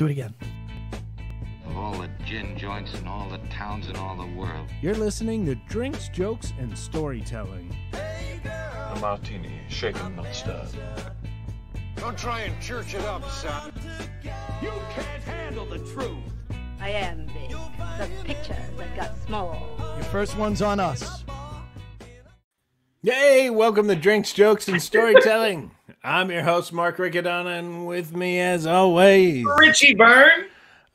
Do it again. Of all the gin joints in all the towns in all the world. You're listening to Drinks, Jokes, and Storytelling. A martini, shaken, not stirred. Don't try and church it up, son. You can't handle the truth. I am big. The pictures have got small. Your first one's on us. Yay! Welcome to Drinks, Jokes, and Storytelling. I'm your host, Mark Riccadonna, and with me, as always, Richie Byrne.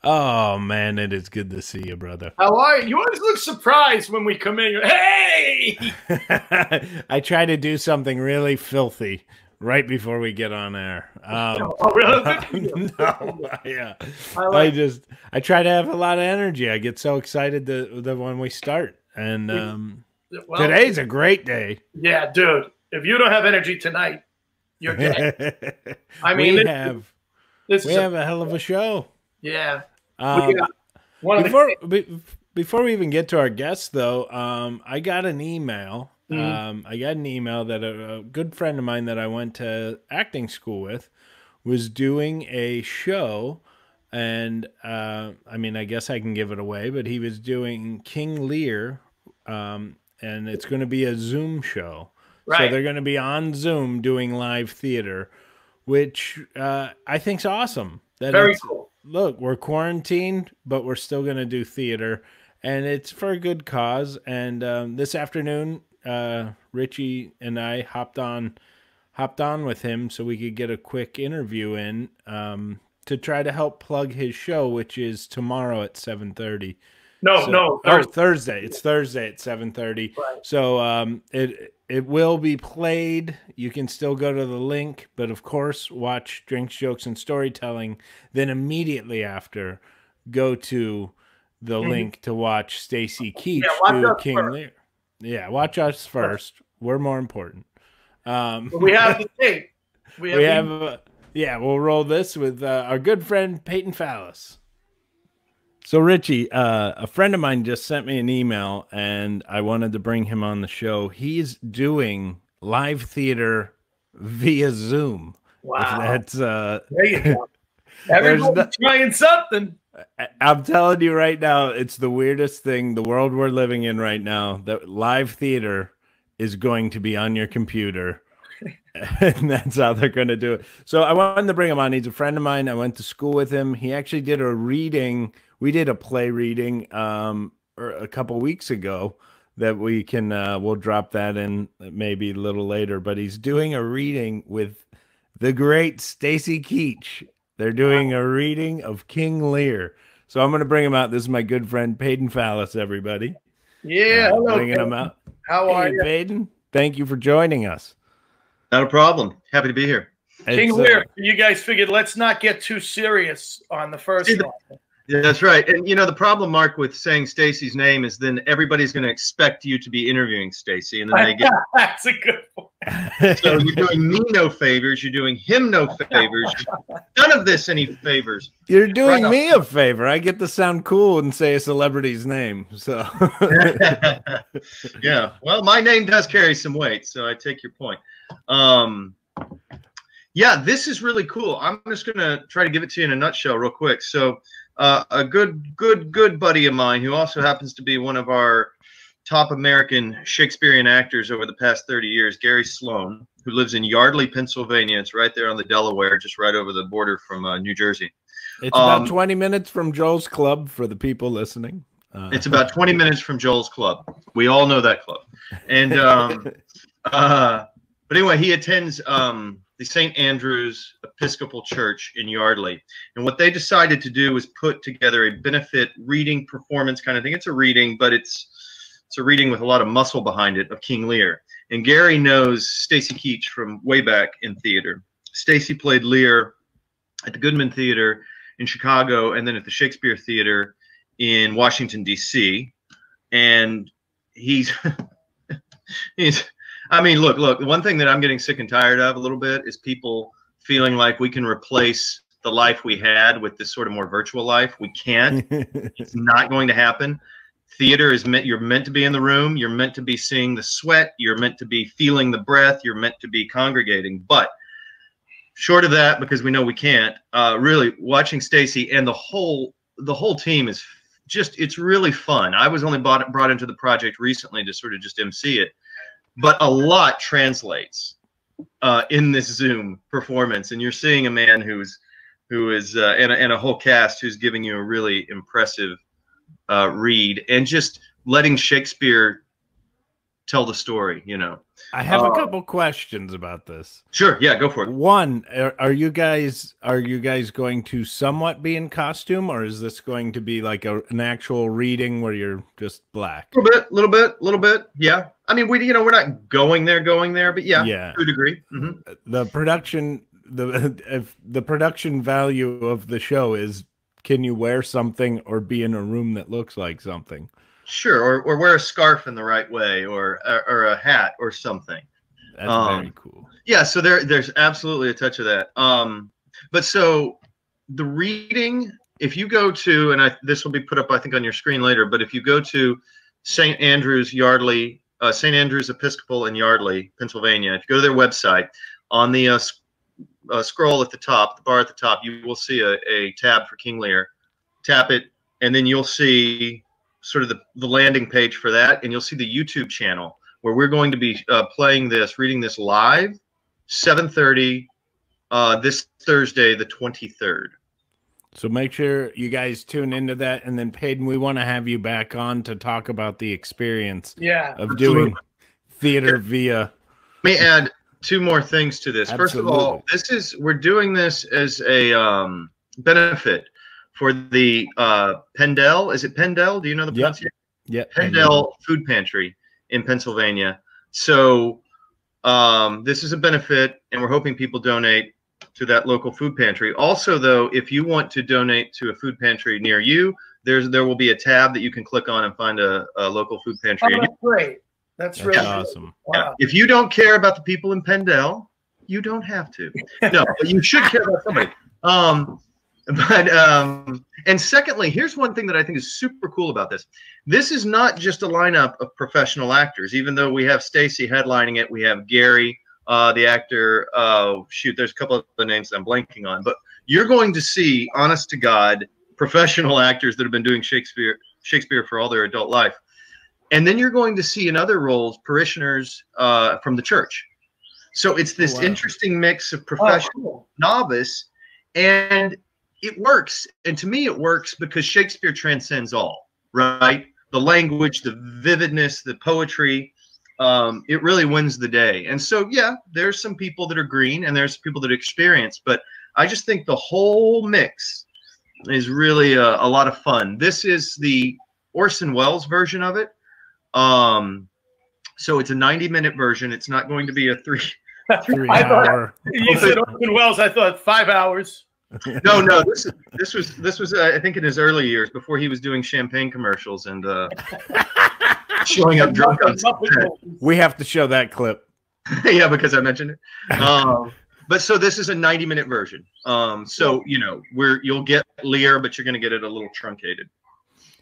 Oh, man, it is good to see you, brother. How are you? You always look surprised when we come in. Hey! I try to do something really filthy right before we get on air. Oh, really? No, yeah. I try to have a lot of energy. I get so excited that when we start. And today's a great day. Yeah, dude. If you don't have energy tonight, you're dead. I mean, we have a hell of a show. Yeah. Before we even get to our guests, though, I got an email. I got an email that a good friend of mine that I went to acting school with was doing a show, and I mean, I guess I can give it away, but he was doing King Lear, and it's going to be a Zoom show. Right. So they're going to be on Zoom doing live theater, which I think's awesome. Very cool. Look, we're quarantined, but we're still going to do theater, and it's for a good cause. And this afternoon, Richie and I hopped on with him so we could get a quick interview in to try to help plug his show, which is tomorrow at 7:30. Thursday. It's Thursday at 7:30. Right. So it will be played. You can still go to the link, but of course, watch Drinks, Jokes, and Storytelling. Then immediately after, go to the link to watch Stacy Keach do King Lear. Yeah, watch us first. We're more important. We have the tape. We'll roll this with our good friend Paden Fallis. So, Richie, a friend of mine just sent me an email, and I wanted to bring him on the show. He's doing live theater via Zoom. Wow. That's there you go. Everyone's trying something. I'm telling you right now, it's the weirdest thing, the world we're living in right now, that live theater is going to be on your computer. And that's how they're going to do it. So I wanted to bring him on. He's a friend of mine. I went to school with him. He actually did a reading. We did a play reading a couple weeks ago that we can we'll drop that in maybe a little later. But he's doing a reading with the great Stacy Keach. They're doing a reading of King Lear. So I'm going to bring him out. This is my good friend Paden Fallis, everybody. Yeah, hello. Bringing him out. How are you, Paden? Thank you for joining us. Not a problem. Happy to be here. King Lear, you guys figured let's not get too serious on the first one. Yeah, that's right. And, you know, the problem, Mark, with saying Stacy's name is then everybody's going to expect you to be interviewing Stacy. And then they get that's a good point. So you're doing me no favors. You're doing him no favors. None of this any favors. You're doing me a favor. I get to sound cool and say a celebrity's name. So yeah. Well, my name does carry some weight, so I take your point. Yeah, this is really cool. I'm just going to try to give it to you in a nutshell real quick. So a good buddy of mine who also happens to be one of our top American Shakespearean actors over the past 30 years, Gary Sloan, who lives in Yardley, Pennsylvania. It's right there on the Delaware, just right over the border from New Jersey. It's about 20 minutes from Joel's Club for the people listening. It's about 20 minutes from Joel's Club. We all know that club. And but anyway, he attends the St. Andrew's Episcopal Church in Yardley. And what they decided to do was put together a benefit reading performance kind of thing. It's a reading, but it's a reading with a lot of muscle behind it of King Lear. And Gary knows Stacy Keach from way back in theater. Stacy played Lear at the Goodman Theater in Chicago and then at the Shakespeare Theater in Washington, D.C. And he's I mean, look, the one thing that I'm getting sick and tired of a little bit is people feeling like we can replace the life we had with this sort of more virtual life. We can't. It's not going to happen. Theater is meant, you're meant to be in the room. You're meant to be seeing the sweat. You're meant to be feeling the breath. You're meant to be congregating. But short of that, because we know we can't, really watching Stacy and the whole team is just, it's really fun. I was only brought into the project recently to sort of just MC it, but a lot translates in this Zoom performance, and you're seeing a man who is and a whole cast who's giving you a really impressive read and just letting Shakespeare tell the story. You know, I have a couple questions about this. Sure, yeah, go for it. One, are you guys going to somewhat be in costume, or is this going to be like an actual reading where you're just black? A little bit. Yeah. I mean, we're not going there, but yeah, to a degree. Mm-hmm. The production, the production value of the show is, can you wear something or be in a room that looks like something? Sure, or wear a scarf in the right way, or a hat or something. That's very cool. Yeah, so there's absolutely a touch of that. But so the reading, if you go to, and this will be put up I think on your screen later, but if you go to St. Andrew's Yardley, St. Andrew's Episcopal in Yardley, Pennsylvania, if you go to their website, on the scroll at the top, the bar at the top, you will see a tab for King Lear. Tap it, and then you'll see sort of the landing page for that, and you'll see the YouTube channel where we're going to be reading this live, 7:30 this Thursday, the 23rd. So make sure you guys tune into that, and then Paden, we want to have you back on to talk about the experience of doing theater via. Let me add two more things to this. Absolutely. First of all, we're doing this as a benefit for the Pendel. Is it Pendel? Do you know the pronunciation? Yeah. Pendel Food Pantry in Pennsylvania. So this is a benefit, and we're hoping people donate to that local food pantry. Also, though, if you want to donate to a food pantry near you, there will be a tab that you can click on and find a local food pantry. Oh, that's great. That's really awesome. Wow. Yeah. If you don't care about the people in Pendel, you don't have to. No, but you should care about somebody. And secondly, here's one thing that I think is super cool about this. This is not just a lineup of professional actors, even though we have Stacy headlining it. We have Gary, the actor. There's a couple of the names I'm blanking on, but you're going to see, honest to God, professional actors that have been doing Shakespeare for all their adult life. And then you're going to see in other roles, parishioners from the church. So it's this interesting mix of professional, novice, and it works. And to me, it works because Shakespeare transcends all, right? The language, the vividness, the poetry, it really wins the day. And so, yeah, there's some people that are green and there's people that are experienced, but I just think the whole mix is really a lot of fun. This is the Orson Welles version of it. So it's a 90-minute version. It's not going to be a three hour. You said Orson Welles, I thought 5 hours. No. This was I think in his early years before he was doing champagne commercials and showing up drunk on set. We have to show that clip. Yeah, because I mentioned it. But so this is a 90-minute version. So you'll get Lear, but you're going to get it a little truncated.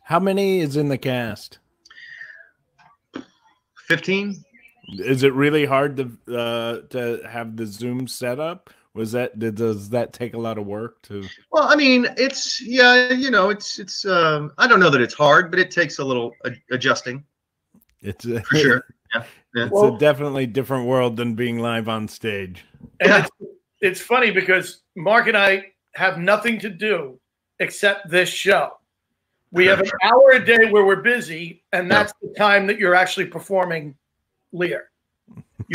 How many is in the cast? 15. Is it really hard to have the Zoom set up? Does that take a lot of work to? Well, I mean, it's I don't know that it's hard, but it takes a little adjusting. It's for sure. Yeah. It's a definitely different world than being live on stage. And it's funny because Mark and I have nothing to do except this show. We have an hour a day where we're busy, and that's the time that you're actually performing Lear.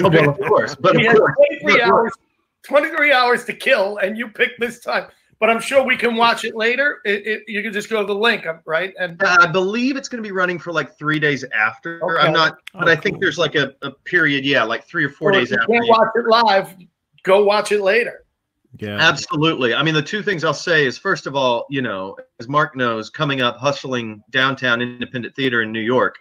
Of course. But we have 23 hours to kill, and you pick this time. But I'm sure we can watch it later. You can just go to the link, right? And I believe it's going to be running for like 3 days after. Okay. I'm not, but I think there's like a period, like 3 or 4 days after. If you can't watch it live, go watch it later. Yeah, absolutely. I mean, the two things I'll say is, first of all, as Mark knows, coming up, hustling downtown independent theater in New York,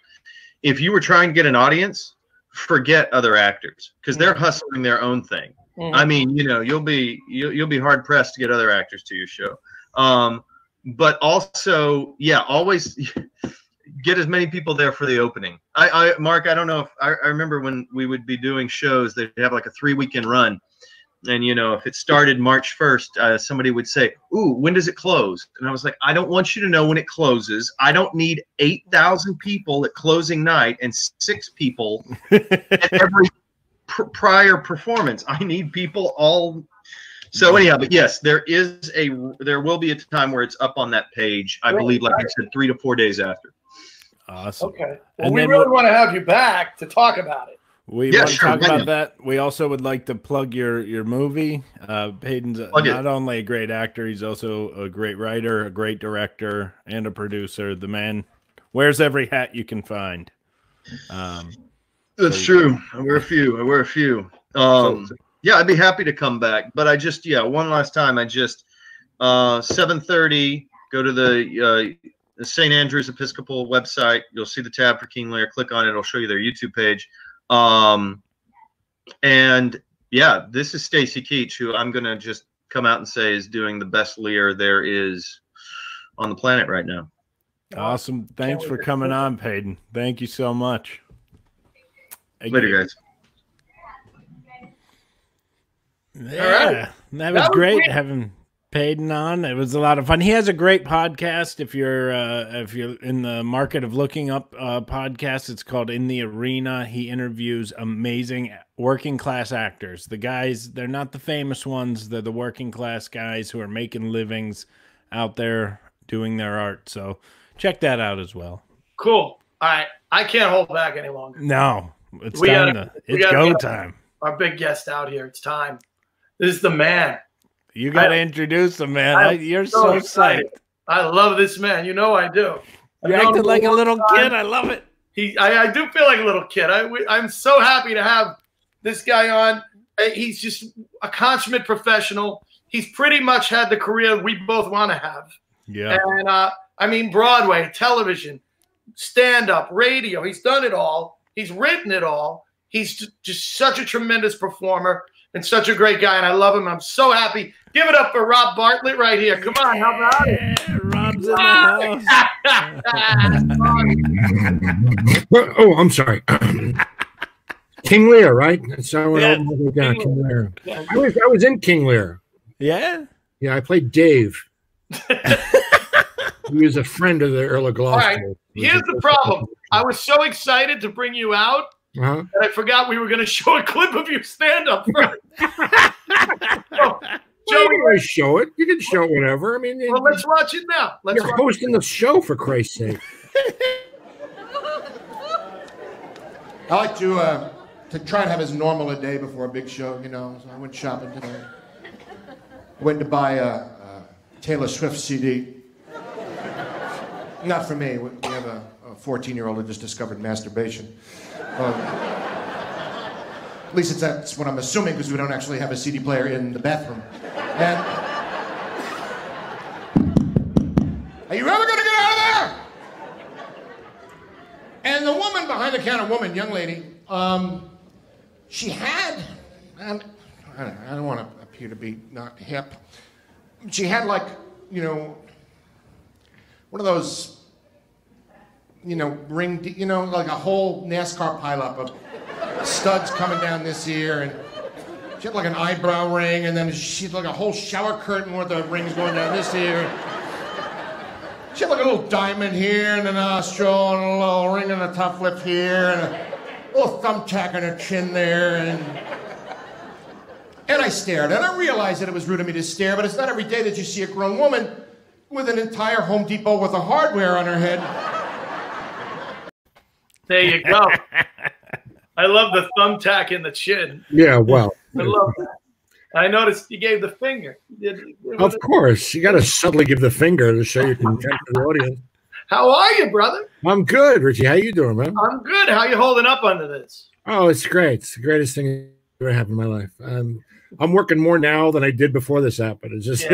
if you were trying to get an audience, forget other actors because they're hustling their own thing. I mean, you'll be hard pressed to get other actors to your show. But also, always get as many people there for the opening. Mark, I don't know if I remember when we would be doing shows, they'd have like a 3-weekend run. And, you know, if it started March 1st, somebody would say, ooh, when does it close? And I was like, I don't want you to know when it closes. I don't need 8,000 people at closing night and 6 people at every prior performance. I need people all. So anyhow, but yes, there will be a time where it's up on that page. I believe, like I said, 3 to 4 days after. Awesome. Okay. Well, we really want to have you back to talk about it. We want to talk about that. We also would like to plug your movie. Paden's not only a great actor, he's also a great writer, a great director, and a producer. The man wears every hat you can find. That's true. I wear a few. Yeah, I'd be happy to come back. But I just, one last time, 7:30, go to the St. Andrew's Episcopal website. You'll see the tab for King Lear. Click on it. It'll show you their YouTube page. And yeah, this is Stacy Keach, who I'm going to just come out and say is doing the best Lear there is on the planet right now. Awesome. Thanks for coming on, Paden. Thank you so much. Later, guys. Yeah, that was great having Paden on. It was a lot of fun. He has a great podcast. If you're in the market of looking up podcasts, it's called In the Arena. He interviews amazing working class actors. The guys, they're not the famous ones. They're the working class guys who are making livings out there doing their art. So check that out as well. Cool. All right. I can't hold back any longer. No, it's go time. Our big guest out here. It's time. This is the man. You got to introduce him, man. You're so psyched. I love this man. You know I do. You're acting like a little kid. I love it. I do feel like a little kid. I'm so happy to have this guy on. He's just a consummate professional. He's pretty much had the career we both want to have. Yeah. And I mean, Broadway, television, stand-up, radio. He's done it all. He's written it all. He's just such a tremendous performer and such a great guy, and I love him. I'm so happy. Give it up for Rob Bartlett right here. Come on, how about it? Rob's in the house. Oh, I'm sorry. King Lear, right? That's how King Lear. Yeah. I was in King Lear. Yeah? Yeah, I played Dave. He was a friend of the Earl of Gloucester. All right. Here's the problem. I was so excited to bring you out. And I forgot we were going to show a clip of your stand-up first. Joey, show it. You can show whatever. I mean, well, let's watch it now. You're hosting the show, for Christ's sake. I like to try and have as normal a day before a big show, you know. So I went shopping today. I went to buy a Taylor Swift CD. Not for me. We have a 14-year-old who just discovered masturbation. At least that's what I'm assuming, because we don't actually have a CD player in the bathroom. And are you ever going to get out of there? And the woman behind the counter, young lady, she had, I don't want to appear to be not hip. She had, like, you know, one of those, you know, like a whole NASCAR pileup of studs coming down this ear, and she had like an eyebrow ring, and then she had like a whole shower curtain with the rings going down this ear. She had like a little diamond here, and a nostril, and a little ring on the top lip here, and a little thumbtack on her chin there, and I stared, and I realized that it was rude of me to stare, but it's not every day that you see a grown woman with an entire Home Depot worth of hardware on her head. There you go. I love the thumbtack in the chin. Yeah, well. I love that. I noticed you gave the finger. Of course. You got to subtly give the finger to show your contempt to the audience. How are you, brother? I'm good, Richie. How you doing, man? I'm good. How you holding up under this? Oh, it's great. It's the greatest thing that ever happened in my life. I'm working more now than I did before this happened. It's just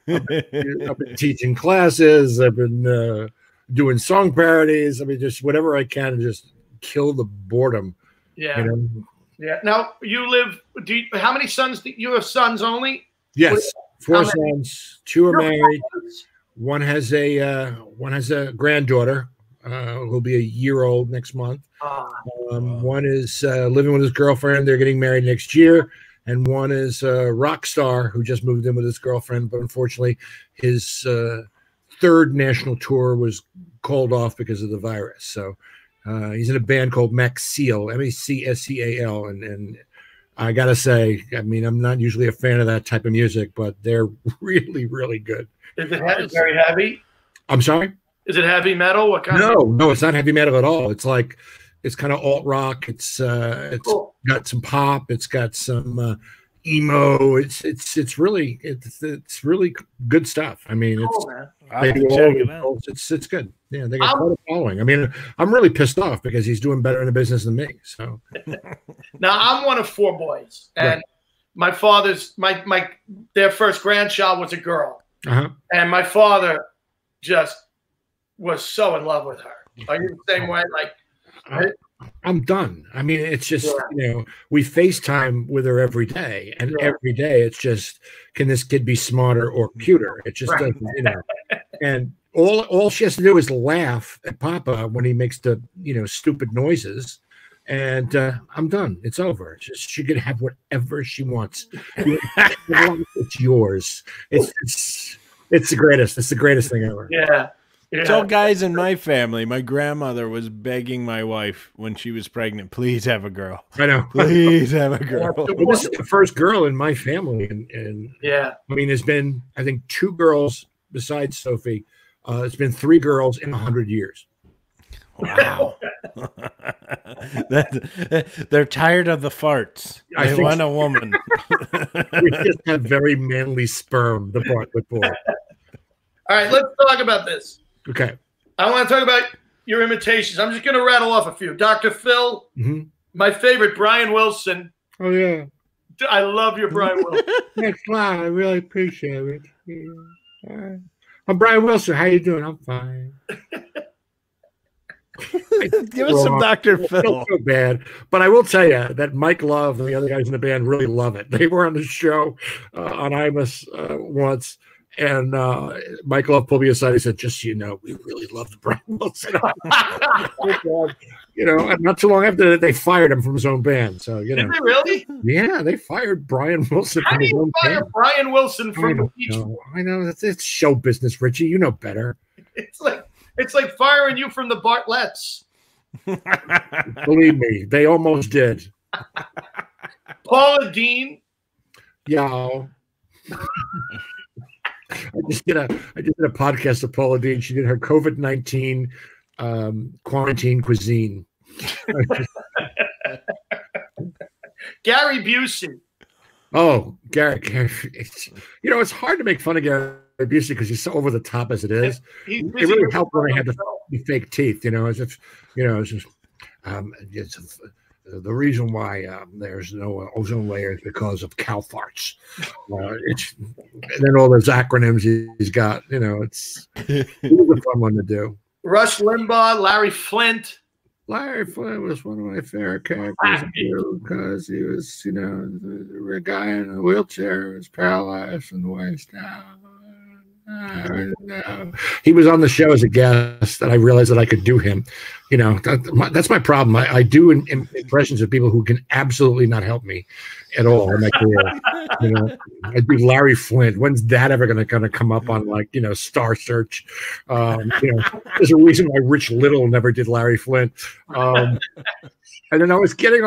I've been teaching classes. I've been doing song parodies. I mean, just whatever I can to just kill the boredom. Yeah. You know? Yeah. Now you live. How many sons? Do you have sons only? Yes, 4 sons. 2 are married. One has a granddaughter who'll be a year old next month. One is living with his girlfriend. They're getting married next year. and one is a rock star who just moved in with his girlfriend, but unfortunately his third national tour was called off because of the virus. So he's in a band called Macscal, Macscal, and I gotta say, I mean, I'm not usually a fan of that type of music, but they're really, really good. Is it very heavy? I'm sorry? Is it heavy metal? What kind? No, it's not heavy metal at all. It's like it's kind of alt rock. It's Cool. got some pop. It's got some emo. It's really good stuff. I mean, Cool, man. they do all check it the out. roles. It's good. Yeah, they got quite a following. I mean, I'm really pissed off because he's doing better in the business than me. So Now I'm one of 4 boys, and Right. my father's their first grandchild was a girl, uh-huh. and my father just was so in love with her. Are you the same way? Like, I'm done. I mean, it's just, Yeah. we FaceTime with her every day, and Yeah. every day it's just, can this kid be smarter or cuter? It just Right. doesn't, and all she has to do is laugh at Papa when he makes the, stupid noises, and I'm done. It's over. She can have whatever she wants. It's yours. It's the greatest. It's the greatest thing ever. yeah. It's all guys in my family. My grandmother was begging my wife when she was pregnant, please have a girl. I know. Please have a girl. Well, this is the first girl in my family, and Yeah. I mean, there's been, I think, 2 girls besides Sophie. It's been 3 girls in 100 years. Wow. They're tired of the farts. I They think want so. a woman. We just have very manly sperm, the Bartlett boy. All right, let's talk about this. Okay. I want to talk about your imitations. I'm just going to rattle off a few. Dr. Phil, Mhm. my favorite, Brian Wilson. Oh, yeah. I love your Brian Wilson. Thanks a lot. I really appreciate it. Yeah. I'm Brian Wilson. How you doing? I'm fine. Give us some Dr. I Phil. feel so bad, but I will tell you that Mike Love and the other guys in the band really love it. They were on the show on Imus once, and Mike Love pulled me aside. He said, "Just so you know, we really loved Brian Wilson." And not too long after that, they fired him from his own band. So Did they really? yeah, they fired Brian Wilson How from do his you own fire band. Brian Wilson I from the don't beach? know. I know it's show business, Richie. You know better. It's like firing you from the Bartletts. Believe me, they almost did. Paula Dean. Yeah. I just did a podcast with Paula Dean. She did her COVID-19 quarantine cuisine. Gary Busey. Oh, Gary, it's hard to make fun of Gary Busey because he's so over the top as it is. He's It busy really with helped when I had himself. the fake teeth, as if, it's just, the reason why there's no ozone layer is because of cow farts. And then all those acronyms he's got, it's a fun one to do. Rush Limbaugh, Larry Flint. Larry Flint was one of my favorite characters because he was, a guy in a wheelchair who was paralyzed from the waist down. He was on the show as a guest, and I realized that I could do him. That's my problem. I do impressions of people who can absolutely not help me at all in my career. I do Larry Flint. When's that ever going to come up on Star Search? There's a reason why Rich Little never did Larry Flint. And then I was getting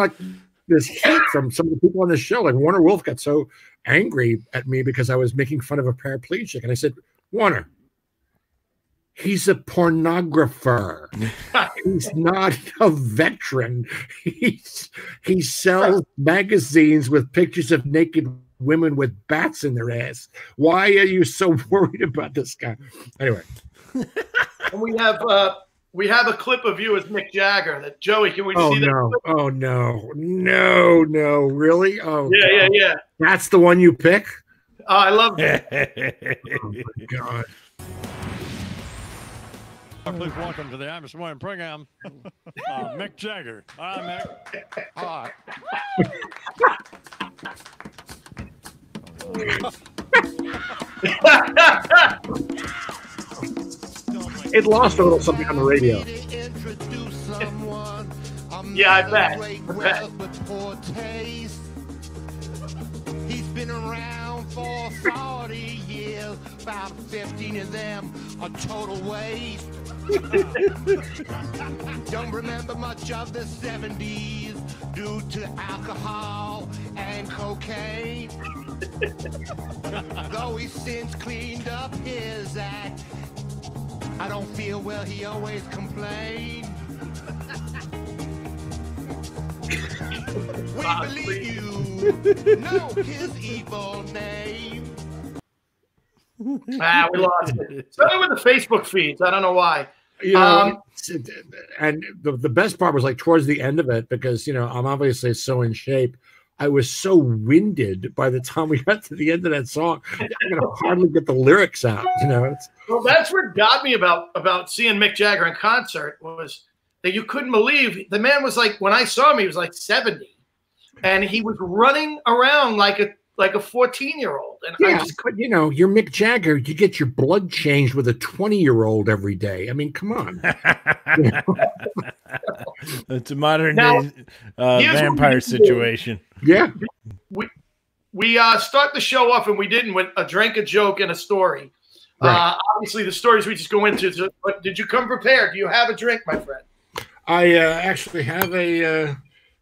this heat from some of the people on the show. Like Warner Wolf got so angry at me because I was making fun of a paraplegic, and I said, Warner, he's a pornographer. He's not a veteran. He sells magazines with pictures of naked women with bats in their ass. Why are you so worried about this guy? Anyway. And we have a clip of you as Mick Jagger. That Joey, can we see that? Oh no, really? Oh Yeah. That's the one you pick? Oh, I love it. Oh my God. Please welcome to the Imus Morning program, Mick Jagger. Hi, Mick. Hi. It lost a little something on the radio. Yeah, I bet. 40 years, about 15 of them are total waste. Don't remember much of the 70s due to alcohol and cocaine. Though he's since cleaned up his act, I don't feel well, he always complained. We believe you know his evil name. We lost it. Starting with the Facebook feeds. I don't know why. You know, and the best part was like towards the end of it, because, you know, I'm obviously so in shape. I was so winded by the time we got to the end of that song. I could hardly get the lyrics out. You know, well, that's what got me about seeing Mick Jagger in concert, was that you couldn't believe the man was like, when I saw him, he was like 70, and he was running around like a 14-year-old. And yeah, but you know, you're Mick Jagger. You get your blood changed with a 20-year-old every day. I mean, come on. It's a modern day vampire situation. Yeah. We start the show off, and we didn't, with a drink, a joke, and a story. Right. Obviously, the stories we just go into. But did you come prepared? Do you have a drink, my friend? I actually have a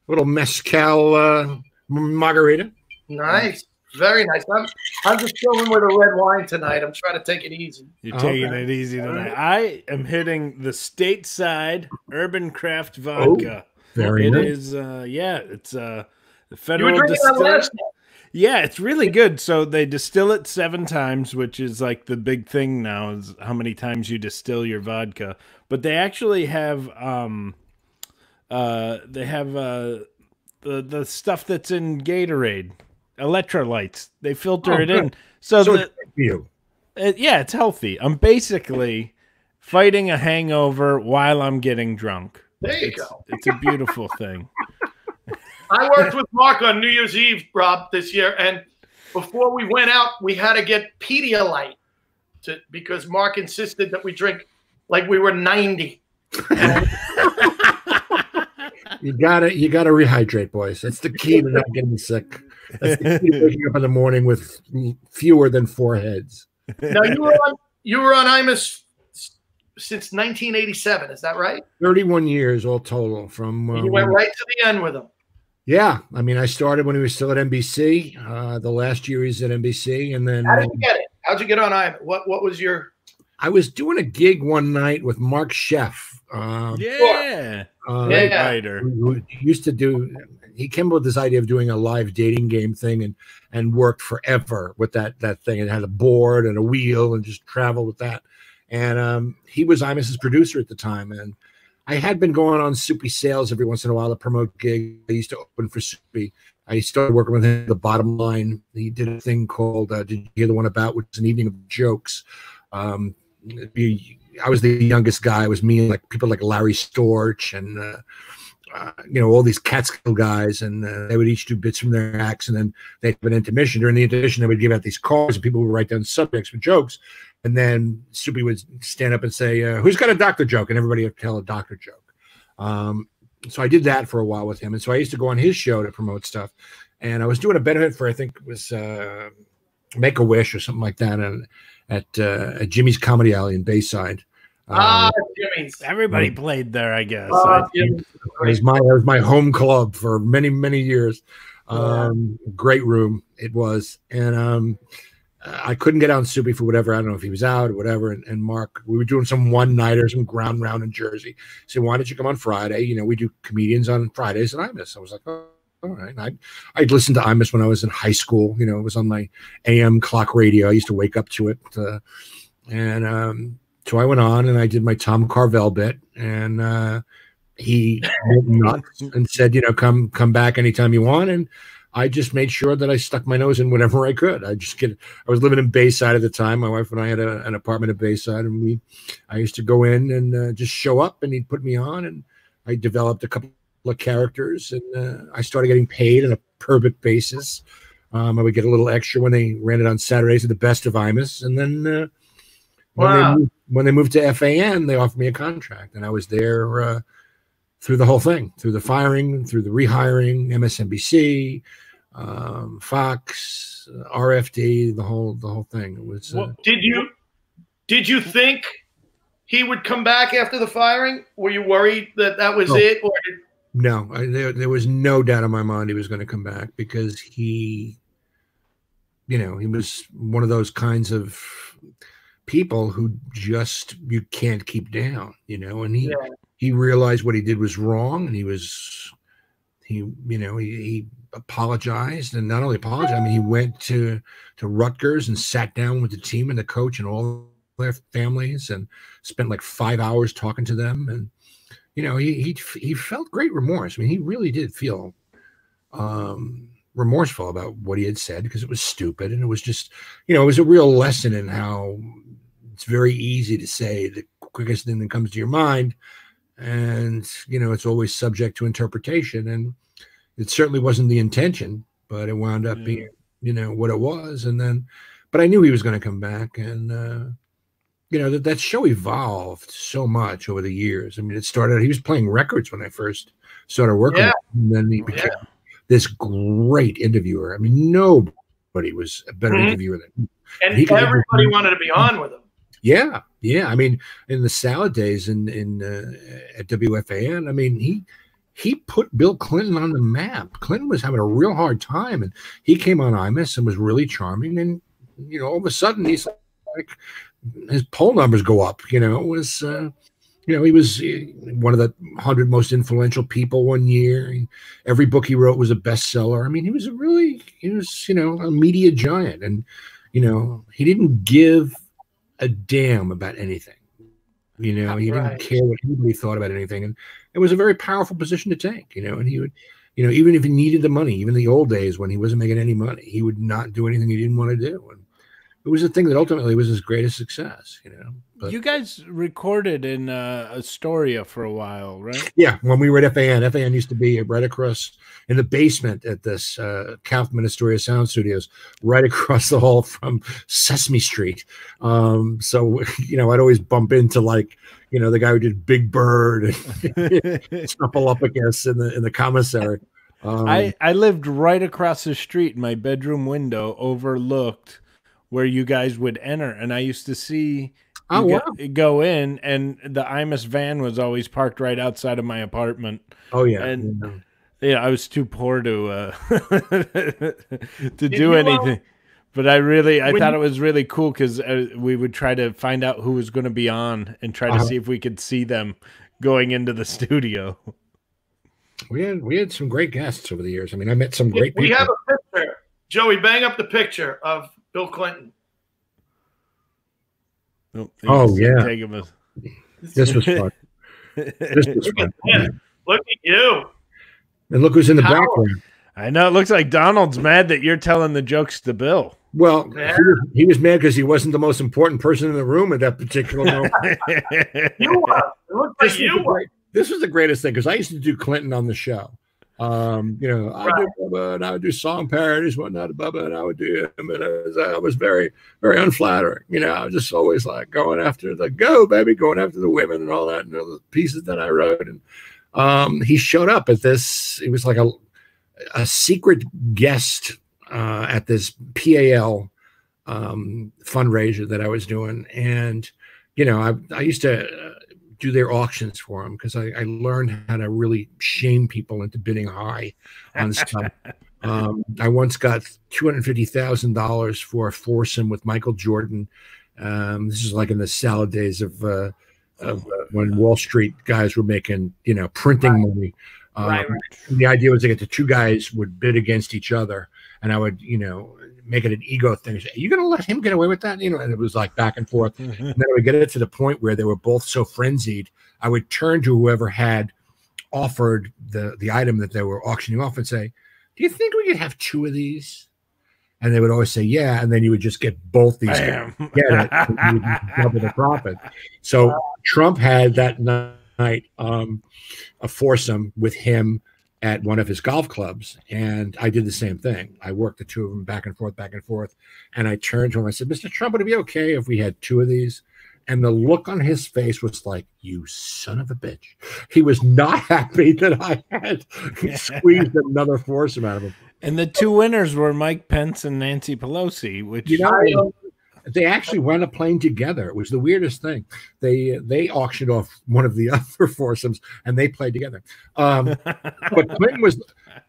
little mezcal margarita. Nice. Very nice. I'm just chilling with a red wine tonight. I'm trying to take it easy. You're taking it easy tonight. I am hitting the stateside Urban Craft vodka. Very nice. It is, it's the federal distillery. Yeah, it's really good. So they distill it 7 times, which is like the big thing now, is how many times you distill your vodka. But they actually have the stuff that's in Gatorade. Electrolytes. They filter it in. So it's healthy. I'm basically fighting a hangover while I'm getting drunk. There you go. It's a beautiful thing. I worked with Mark on New Year's Eve, Rob, this year, and before we went out, we had to get Pedialyte because Mark insisted that we drink like we were 90. You gotta rehydrate, boys. That's the key to not getting sick. That's the key to waking up in the morning with fewer than 4 heads. Now you were on Imus since 1987, is that right? 31 years all total. From you went right to the end with him. Yeah, I mean, I started when he was still at NBC. The last year he was at NBC, and then how did you get it? How'd you get on Imus? What was your? I was doing a gig one night with Mark Sheff. Writer who used to do. He came up with this idea of doing a live dating game thing, and worked forever with that thing. It had a board and a wheel and just traveled with that. And he was Imus's producer at the time, and I had been going on Soupy sales every once in a while to promote gigs. I used to open for Soupy. I started working with him at the Bottom Line. He did a thing called Did You Hear the One About, which is an evening of jokes. I was the youngest guy. It was me and like people like Larry Storch and all these Catskill guys, and they would each do bits from their acts, and then they'd have an intermission. During the intermission, they would give out these cards, and people would write down subjects for jokes, and then Soupy would stand up and say, "Who's got a doctor joke?" And everybody would tell a doctor joke. So I did that for a while with him, and so I used to go on his show to promote stuff, and I was doing a benefit for, I think it was Make a Wish or something like that, and at Jimmy's Comedy Alley in Bayside. Jimmy's. Everybody played there, I guess. It was my home club for many, many years. Great room it was, and I couldn't get on Soupy for whatever. I don't know if he was out or whatever. And Mark, we were doing some one-nighters, some ground round in Jersey. He said, "Why don't you come on Friday? We do comedians on Fridays at Imus." I was like, "Oh, all right." I'd listened to Imus when I was in high school. It was on my AM clock radio. I used to wake up to it, so I went on and I did my Tom Carvel bit, and he went nuts and said, come back anytime you want. And I just made sure that I stuck my nose in whatever I could. I was living in Bayside at the time. My wife and I had an apartment at Bayside, and I used to go in and just show up, and he'd put me on, and I developed a couple of characters, and I started getting paid on a per bit basis. I would get a little extra when they ran it on Saturdays at the Best of Imus, and then when they moved to FAN, they offered me a contract, and I was there through the whole thing, through the firing, through the rehiring, MSNBC, Fox, RFD, the whole thing. It was. Did you think he would come back after the firing? Were you worried that was it? Or no, there was no doubt in my mind he was going to come back, because he was one of those kinds of people who just you can't keep down, and he realized what he did was wrong, and he apologized, and not only apologized, I mean, he went to Rutgers and sat down with the team and the coach and all their families and spent like 5 hours talking to them, and he felt great remorse. I mean, he really did feel remorseful about what he had said, because it was stupid, and it was just it was a real lesson in how it's very easy to say the quickest thing that comes to your mind, and it's always subject to interpretation, and it certainly wasn't the intention, but it wound up being what it was. And then but I knew he was going to come back, and that show evolved so much over the years. I mean, it started, he was playing records when I first started working with him, and then he became this great interviewer. I mean, nobody was a better interviewer than him. And everybody wanted to be on with him. Yeah. I mean, in the salad days at WFAN, I mean, he put Bill Clinton on the map. Clinton was having a real hard time, and he came on Imus and was really charming. And all of a sudden, he's like, his poll numbers go up. It was he was one of the 100 most influential people one year. Every book he wrote was a bestseller. I mean, he was a media giant, and he didn't give a damn about anything. He didn't care what anybody thought about anything, and it was a very powerful position to take. And he would, even if he needed the money, even in the old days when he wasn't making any money, he would not do anything he didn't want to do. And it was a thing that ultimately was his greatest success. But, you guys recorded in Astoria for a while, right? Yeah, when we were at FAN. FAN used to be right across in the basement at this Kaufman Astoria Sound Studios, right across the hall from Sesame Street. So I'd always bump into the guy who did Big Bird and Snuffleupagus in the commissary. I lived right across the street. My bedroom window overlooked where you guys would enter, and I used to see go in, and the Imus van was always parked right outside of my apartment. Oh yeah, and I was too poor to do anything. But I thought it was really cool, because we would try to find out who was going to be on and try to see if we could see them going into the studio. We had some great guests over the years. I mean, I met some great people. We have a picture. Joey, bang up the picture of Bill Clinton. Oh yeah. This was fun. Look at you. And look who's in the background. I know. It looks like Donald's mad that you're telling the jokes to Bill. Well, he was mad because he wasn't the most important person in the room at that particular moment. You were. It looks like you were. This was the greatest thing, because I used to do Clinton on the show. I do Bubba, and I would do song parodies, whatnot, Bubba, and I would do him, and I was very, very unflattering. I was just always like going after going after the women and all that, and all the pieces that I wrote. And he showed up at this. It was like a secret guest at this PAL fundraiser that I was doing, and I used to do their auctions for them, because I learned how to really shame people into bidding high on stuff. I once got $250,000 for a foursome with Michael Jordan. This is like in the salad days of when Wall Street guys were making, printing money. The idea was that the two guys would bid against each other, and I would, make it an ego thing. Are you going to let him get away with that? And it was like back and forth. And then I would get it to the point where they were both so frenzied, I would turn to whoever had offered the item that they were auctioning off and say, "Do you think we could have two of these?" And they would always say, "Yeah." And then you would just get both these. Get it, and you would double the profit. So Trump had that night a foursome with him at one of his golf clubs, and I did the same thing. I worked the two of them back and forth, and I turned to him. I said, "Mr. Trump, would it be okay if we had two of these?" And the look on his face was like, "You son of a bitch." He was not happy that I had squeezed another foursome out of him. And the two winners were Mike Pence and Nancy Pelosi, which they actually wound up playing together. It was the weirdest thing. They auctioned off one of the other foursomes and they played together. But Clinton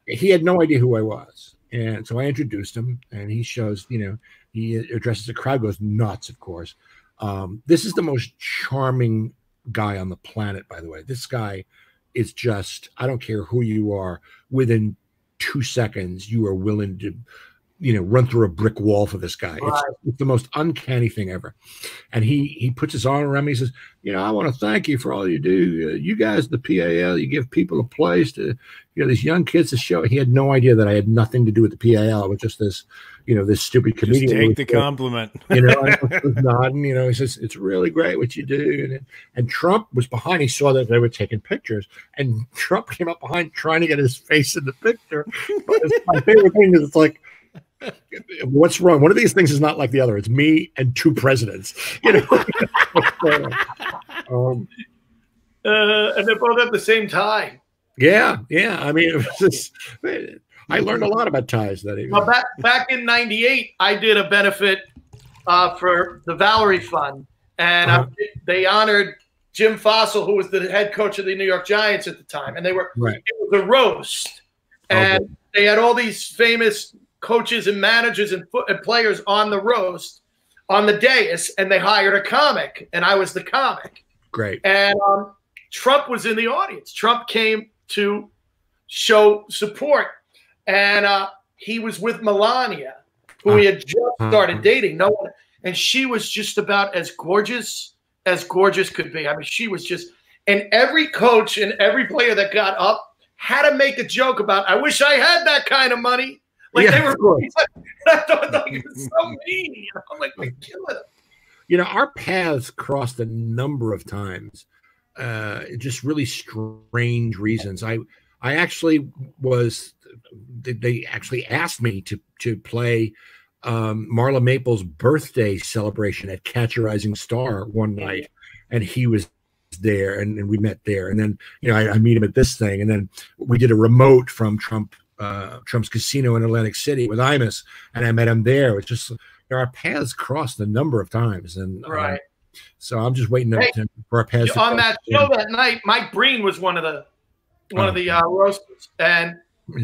he had no idea who I was. And so I introduced him and he shows, he addresses the crowd, goes nuts, of course. This is the most charming guy on the planet, by the way. This guy is just, I don't care who you are, within 2 seconds, you are willing to, run through a brick wall for this guy. Right. It's the most uncanny thing ever. And he puts his arm around me. He says, I want to thank you for all you do. You guys, the PAL, you give people a place to, these young kids to show. He had no idea that I had nothing to do with the PAL. It was just this, this stupid comedian. Just take the compliment. I was nodding, he says, it's really great what you do. And Trump was behind. He saw that they were taking pictures. And Trump came up behind trying to get his face in the picture. But my favorite thing is it's like, what's wrong? One of these things is not like the other. It's me and two presidents. And they're both at the same time. Yeah. I mean, it was just, I learned a lot about ties that evening. Well, back in '98, I did a benefit for the Valerie Fund, and they honored Jim Fossil, who was the head coach of the New York Giants at the time, and it was a roast, and they had all these famous coaches and managers and players on the roast on the dais, and they hired a comic, and I was the comic. Great. And Trump was in the audience. Trump came to show support, and he was with Melania, who he had just started dating. And she was just about as gorgeous could be. I mean, she was just, and every coach and every player that got up had to make a joke about, I wish I had that kind of money. Like they were, I thought it was so mean. Like we're killing them. Our paths crossed a number of times, just really strange reasons. I actually was. They actually asked me to play Marla Maples' birthday celebration at Catch a Rising Star one night, and he was there, and we met there, and then I meet him at this thing, and then we did a remote from Trump's casino in Atlantic City with Imus, and I met him there. It's just our paths crossed a number of times, and so I'm just waiting for our paths to on that show that night. Mike Breen was one of the roasters, and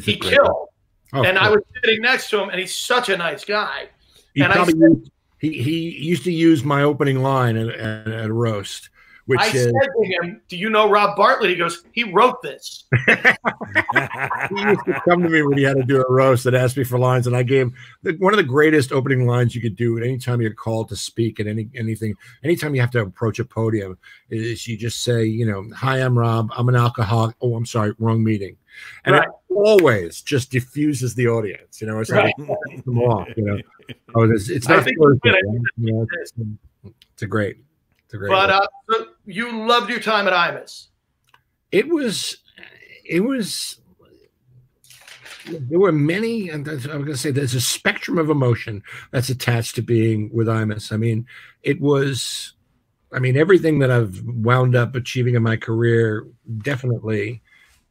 he killed. And I was sitting next to him, and he's such a nice guy. He used to use my opening line at a roast. I said to him, do you know Rob Bartlett? He goes, he wrote this. He used to come to me when he had to do a roast and ask me for lines, and I gave him one of the greatest opening lines you could do at any time you're called to speak at anything. Anytime you have to approach a podium, is you just say, hi, I'm Rob. I'm an alcoholic. Oh, I'm sorry, wrong meeting. And it always just diffuses the audience. It's like them off. It's not. It's a great. But so you loved your time at Imus. It was. There were many, and I'm going to say there's a spectrum of emotion that's attached to being with Imus. I mean, it was. I mean, everything that I've wound up achieving in my career definitely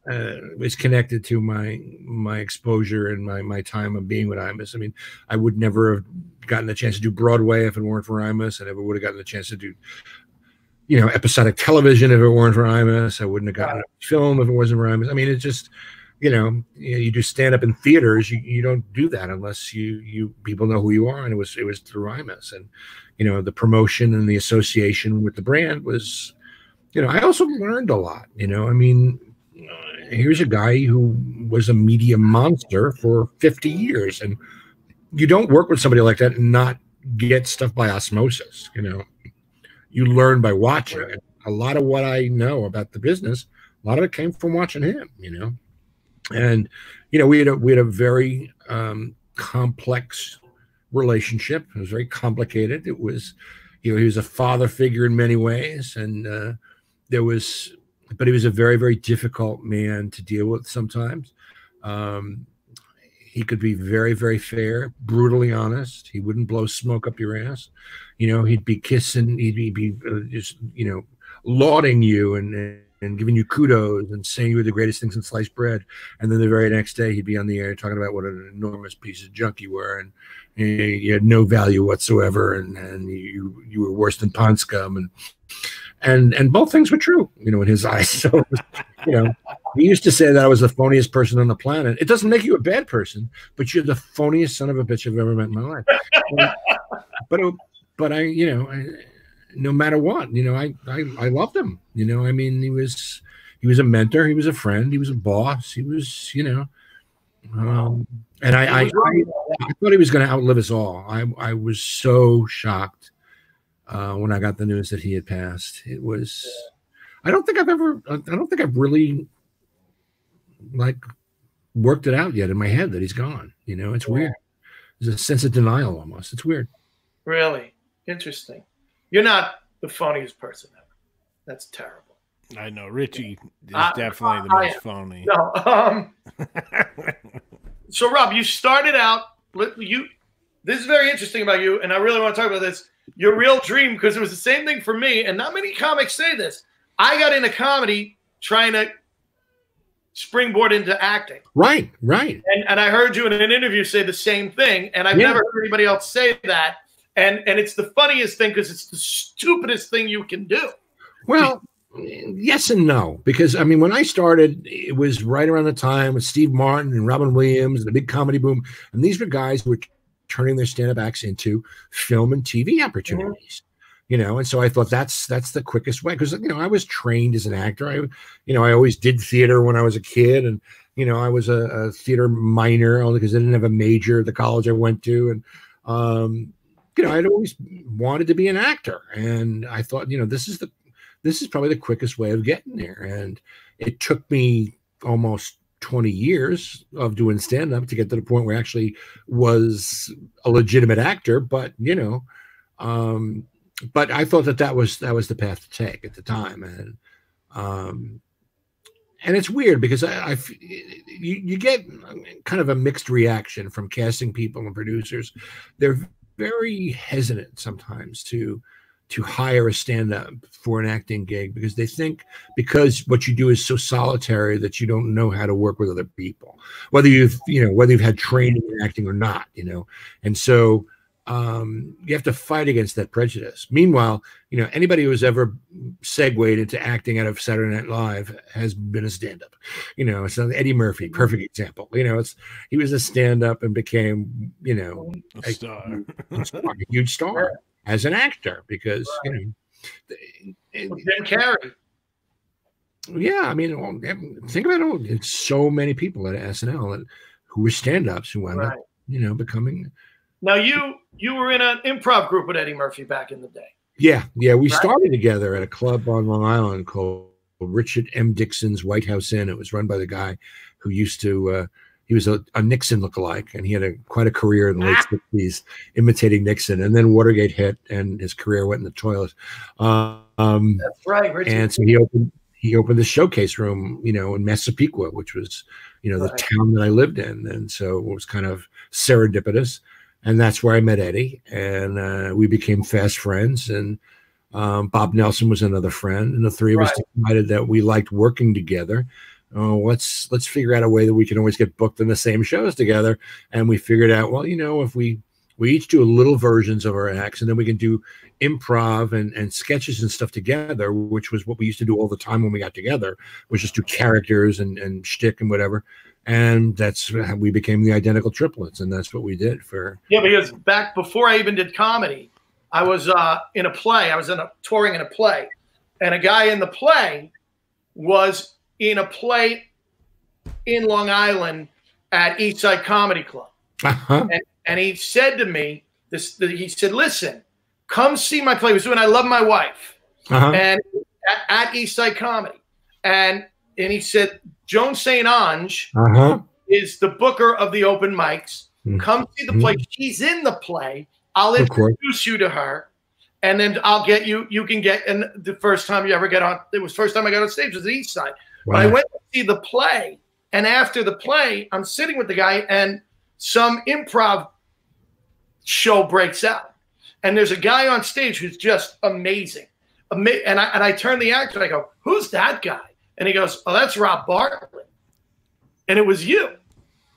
is connected to my exposure and my time of being with Imus. I mean, I would never have gotten the chance to do Broadway if it weren't for Imus. I never would have gotten the chance to do, episodic television if it weren't for Imus. I wouldn't have gotten a film if it wasn't for Imus. I mean, it's just, you do stand up in theaters. You don't do that unless you people know who you are. And it was through Imus, and the promotion and the association with the brand was, I also learned a lot. I mean, here's a guy who was a media monster for 50 years, and you don't work with somebody like that and not get stuff by osmosis. You learn by watching. And a lot of what I know about the business, a lot of it came from watching him. And we had a very complex relationship. It was very complicated. It was, he was a father figure in many ways, and but he was a very, very difficult man to deal with sometimes. He could be very, very fair, brutally honest. He wouldn't blow smoke up your ass. He'd be kissing, he'd be just, lauding you and and giving you kudos and saying you were the greatest thing since sliced bread. And then the very next day he'd be on the air talking about what an enormous piece of junk you were, and you had no value whatsoever, and you were worse than pond scum, and both things were true, in his eyes. So, he used to say that I was the phoniest person on the planet. It doesn't make you a bad person, but you're the phoniest son of a bitch I've ever met in my life. But I, no matter what, I loved him. I mean, he was a mentor, he was a friend, he was a boss, he was, and I thought he was going to outlive us all. I was so shocked when I got the news that he had passed. It was, I don't think I've really worked it out yet in my head that he's gone. It's weird. There's a sense of denial almost. It's weird. Really Interesting. You're not the funniest person ever. That's terrible. I know. Richie is definitely the most phony. No. So, Rob, you started out. This is very interesting about you, and I really want to talk about this. Your real dream, because it was the same thing for me, and not many comics say this. I got into comedy trying to springboard into acting. Right. And I heard you in an interview say the same thing, and I've never heard anybody else say that. And it's the funniest thing because it's the stupidest thing you can do. Well, yes and no, because I mean, when I started, it was right around the time with Steve Martin and Robin Williams and the big comedy boom, and these were guys who were turning their stand-up acts into film and TV opportunities. And so I thought that's the quickest way, because I was trained as an actor. I always did theater when I was a kid, and I was a theater minor only because I didn't have a major at the college I went to, and I'd always wanted to be an actor, and I thought, this is probably the quickest way of getting there. And it took me almost 20 years of doing stand-up to get to the point where I actually was a legitimate actor. But but I thought that was the path to take at the time, and it's weird because you get kind of a mixed reaction from casting people and producers. They're very hesitant sometimes to hire a stand-up for an acting gig because they think because what you do is so solitary that you don't know how to work with other people, whether you've had training in acting or not, and so you have to fight against that prejudice. Meanwhile, anybody who has ever segued into acting out of Saturday Night Live has been a stand-up. It's Eddie Murphy, perfect example. He was a stand-up and became, a star, a huge star as an actor because Jim Carrey. Yeah, I mean, think about it. It's so many people at SNL who were stand-ups who wound up, becoming. Now you were in an improv group with Eddie Murphy back in the day. Yeah. We started together at a club on Long Island called Richard M. Dixon's White House Inn. It was run by the guy who used to. He was a Nixon lookalike, and he had quite a career in the late 60s imitating Nixon. And then Watergate hit, and his career went in the toilet. That's right, Richard. And so he opened the Showcase Room, in Massapequa, which was, the town that I lived in, and so it was kind of serendipitous. And that's where I met Eddie, and we became fast friends. And Bob Nelson was another friend, and the three of us decided that we liked working together. Let's figure out a way that we can always get booked in the same shows together. And we figured out, well, if we each do little versions of our acts, and then we can do improv and sketches and stuff together, which was what we used to do all the time when we got together, was just do characters and shtick and whatever. And that's how we became the Identical Triplets, and that's what we did for. Yeah, because back before I even did comedy, I was in a play. I was touring in a play, and a guy in the play was in a play in Long Island at Eastside Comedy Club, and he said to me, he said, "Listen, come see my play." He was doing "I Love My Wife," and at Eastside Comedy, and he said, Joan St. Ange is the booker of the open mics. Come see the play. She's in the play. I'll introduce you to her, and then I'll get you. You can get. And the first time you ever get on, it was the first time I got on stage was the East Side. Wow. But I went to see the play, and after the play, I'm sitting with the guy, and some improv show breaks out, and there's a guy on stage who's just amazing. And I turn the actor, and I go, "Who's that guy?" And he goes, "Oh, that's Rob Bartlett," and it was you.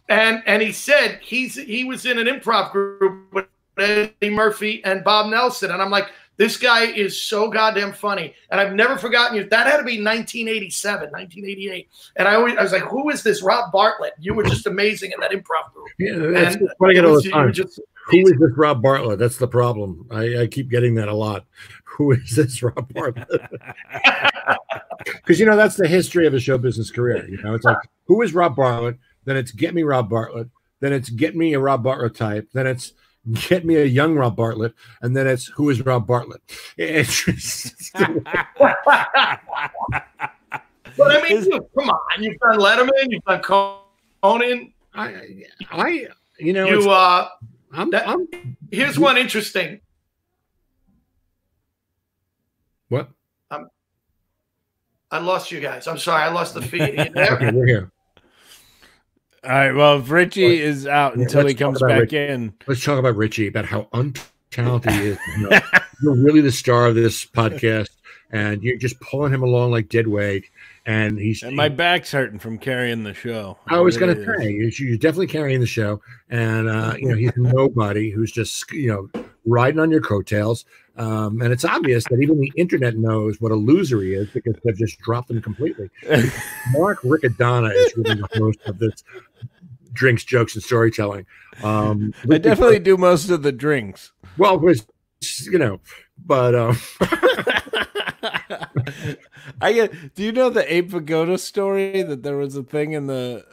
And he said he was in an improv group with Eddie Murphy and Bob Nelson, and I'm like, this guy is so goddamn funny, and I've never forgotten you. That had to be 1987, 1988, and I was like, who is this Rob Bartlett? You were just amazing in that improv group. Yeah, that's what I get all the time. Who is this Rob Bartlett? That's the problem. I keep getting that a lot. Who is this Rob Bartlett? Because, that's the history of a show business career. It's like, who is Rob Bartlett? Then it's get me Rob Bartlett. Then it's get me a Rob Bartlett type. Then it's get me a young Rob Bartlett. And then it's who is Rob Bartlett? It's just but I mean, come on. You've done Letterman. You've done Conan. Here's one interesting. What? I lost you guys. I'm sorry. I lost the feed. Okay, we're here. All right. Well, if Richie is out until he comes back in, let's talk about Richie, about how untalented he is. You're really the star of this podcast, and you're just pulling him along like dead weight. And my back's hurting from carrying the show. I was going to say you're definitely carrying the show, and he's nobody who's just riding on your coattails. And it's obvious that even the internet knows what a loser he is because they've just dropped him completely. Mark Riccadonna is really the host of this drinks, jokes, and storytelling. I definitely do most of the drinks. Well, but do you know the Abe Vigoda story that there was a thing in the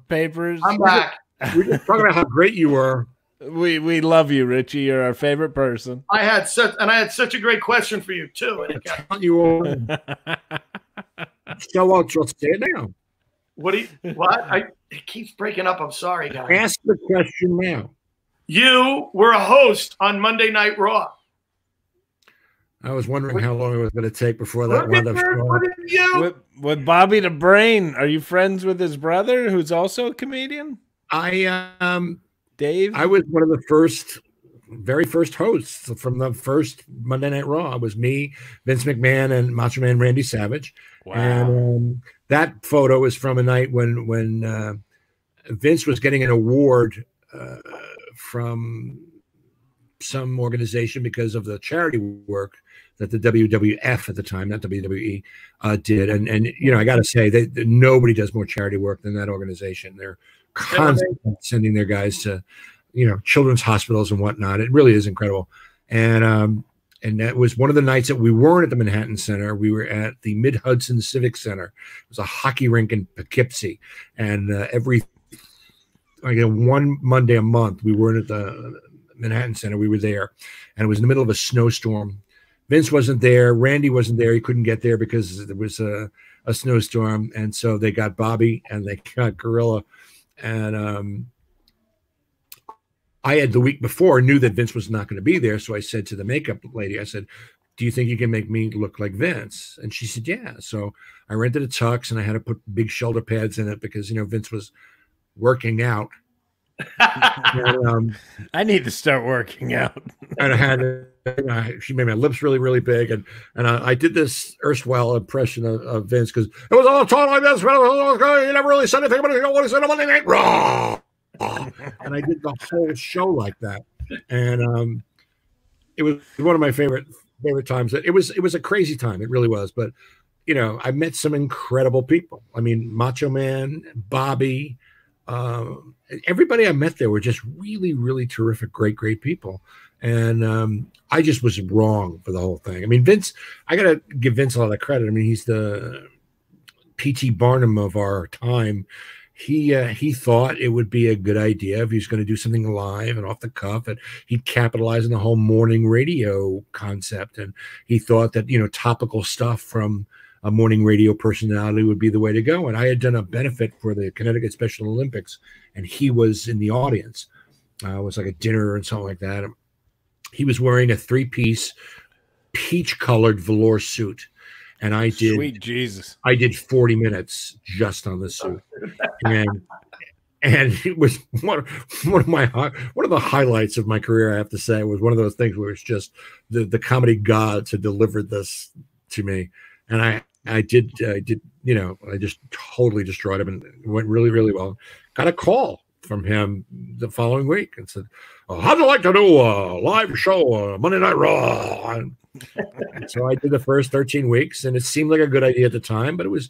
papers? I'm back. We're just talking about how great you were. We love you, Richie. You're our favorite person. I had such a great question for you too. And you all. So I'll say it now. What? It keeps breaking up. I'm sorry, guys. Ask the question now. You were a host on Monday Night Raw. I was wondering how long it was going to take before that wound up showing. With Bobby the Brain. Are you friends with his brother, who's also a comedian? Dave? I was one of the very first hosts from the first Monday Night Raw. It was me, Vince McMahon, and Macho Man Randy Savage. Wow. And that photo is from a night when Vince was getting an award from some organization because of the charity work that the WWF at the time, not WWE, did. And I got to say that nobody does more charity work than that organization. They're constantly sending their guys to, children's hospitals and whatnot. It really is incredible. And that was one of the nights that we weren't at the Manhattan Center. We were at the Mid-Hudson Civic Center. It was a hockey rink in Poughkeepsie. And one Monday a month, we weren't at the Manhattan Center. We were there. And it was in the middle of a snowstorm. Vince wasn't there. Randy wasn't there. He couldn't get there because there was a snowstorm. And so they got Bobby and they got Gorilla. And I had the week before knew that Vince was not going to be there. So I said to the makeup lady, I said, do you think you can make me look like Vince? And she said, yeah. So I rented a tux and I had to put big shoulder pads in it because, Vince was working out. And, I need to start working out. And I had she made my lips really, really big, and I did this erstwhile impression of Vince because it was all talk like this. He never really said anything, but he what he said on Monday Night Raw. And I did the whole show like that, and it was one of my favorite times. It was a crazy time. It really was, but I met some incredible people. I mean, Macho Man, Bobby. Everybody I met there were just really, really terrific, great people. And I just was wrong for the whole thing. I mean, Vince, I got to give Vince a lot of credit. I mean, he's the P.T. Barnum of our time. He thought it would be a good idea if he was going to do something live and off the cuff, and he'd capitalize on the whole morning radio concept. And he thought that, topical stuff from a morning radio personality would be the way to go. And I had done a benefit for the Connecticut Special Olympics, and he was in the audience. It was like a dinner and something like that. He was wearing a 3-piece peach-colored velour suit. And I did, sweet Jesus, I did 40 minutes just on the suit. And it was one of the highlights of my career, I have to say. It was one of those things where it's just the comedy gods had delivered this to me. And I I did, I just totally destroyed him, and it went really, really well. Got a call from him the following week and said, how'd you like to do a live show, Monday Night Raw? And so I did the first 13 weeks, and it seemed like a good idea at the time, but it was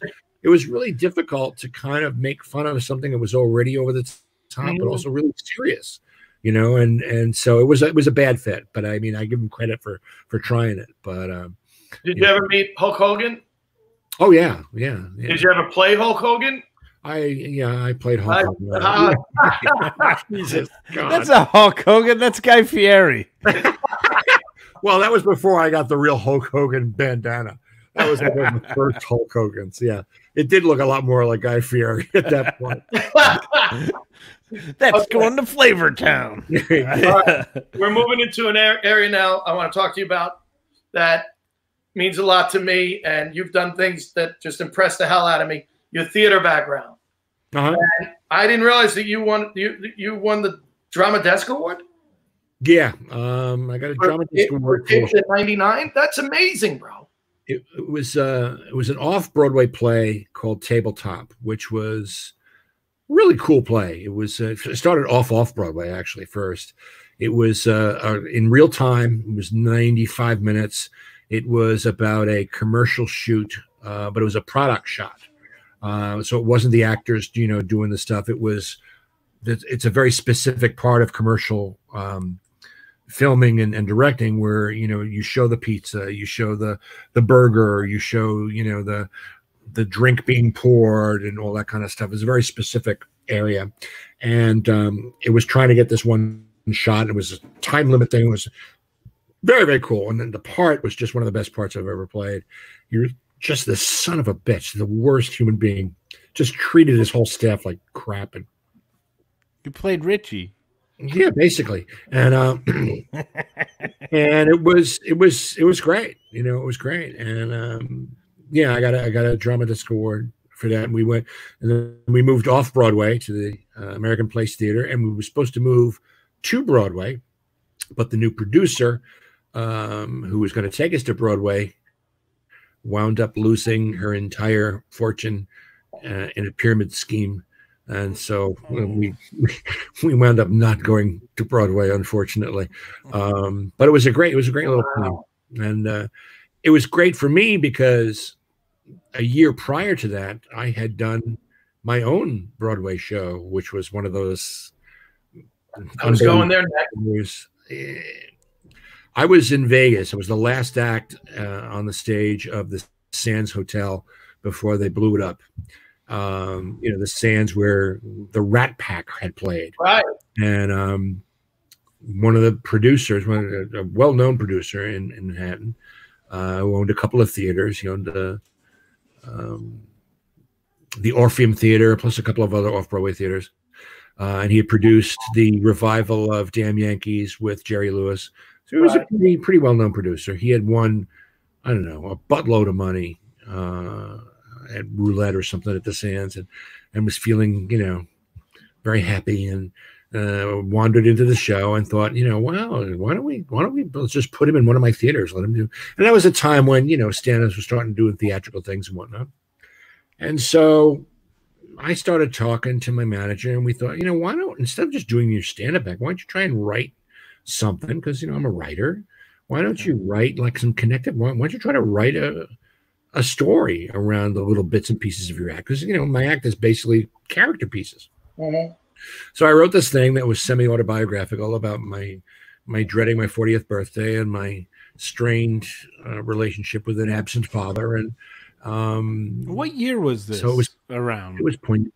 really difficult to kind of make fun of something that was already over the top, but also really serious, and so it was a bad fit. But I mean, I give him credit for trying it. But did you ever meet Hulk Hogan? Oh yeah. Did you ever play Hulk Hogan? I played Hulk Hogan. Jesus God. That's a Hulk Hogan. That's Guy Fieri. Well, that was before I got the real Hulk Hogan bandana. That was the first Hulk Hogan's. Yeah, it did look a lot more like Guy Fieri at that point. That's going to Flavor Town. All right. We're moving into an area now I want to talk to you about that means a lot to me, and you've done things that just impressed the hell out of me. Your theater background. And I didn't realize that you won the Drama Desk Award. Yeah, I got a Drama Desk Award for '99. That's amazing, bro. It was an off-Broadway play called Tabletop, which was a really cool play. It started off Broadway actually first. It was in real time. It was 95 minutes. It was about a commercial shoot, but it was a product shot. So it wasn't the actors, doing the stuff. It's a very specific part of commercial filming and directing where, you show the pizza, you show the burger, you show, the drink being poured and all that kind of stuff. It's a very specific area. And it was trying to get this one shot. It was a time limit thing. It was very, very cool. And then the part was just one of the best parts I've ever played. You're just the son of a bitch, the worst human being, just treated his whole staff like crap. And you played Richie. Yeah, basically. And and it was great. It was great. And yeah, I got a Drama Desk Award for that. And then we moved off Broadway to the American Place Theater, and we were supposed to move to Broadway, but the new producer, who was going to take us to Broadway, wound up losing her entire fortune in a pyramid scheme, and so we wound up not going to Broadway, unfortunately. But it was a great little thing, and it was great for me because a year prior to that, I had done my own Broadway show, which was one of those. I was going there next. I was in Vegas. It was the last act on the stage of the Sands Hotel before they blew it up. The Sands where the Rat Pack had played. Right. And one of the producers, a well-known producer in Manhattan, who owned a couple of theaters. He owned the Orpheum Theater, plus a couple of other off-Broadway theaters. And he had produced the revival of Damn Yankees with Jerry Lewis. So he was a pretty well-known producer. He had won, I don't know, a buttload of money at roulette or something at the Sands, and was feeling, very happy, and wandered into the show and thought, wow, why don't we let's just put him in one of my theaters, let him do. And that was a time when, stand-ups were starting doing theatrical things and whatnot. And so I started talking to my manager, and we thought, why don't, instead of just doing your stand-up act, why don't you try and write something? Because I'm a writer. Why don't you write like some connected? Why don't you try to write a story around the little bits and pieces of your act? Because my act is basically character pieces. Mm-hmm. So I wrote this thing that was semi-autobiographical about my dreading my 40th birthday and my strained relationship with an absent father. And what year was this? So it was around. It was poignant.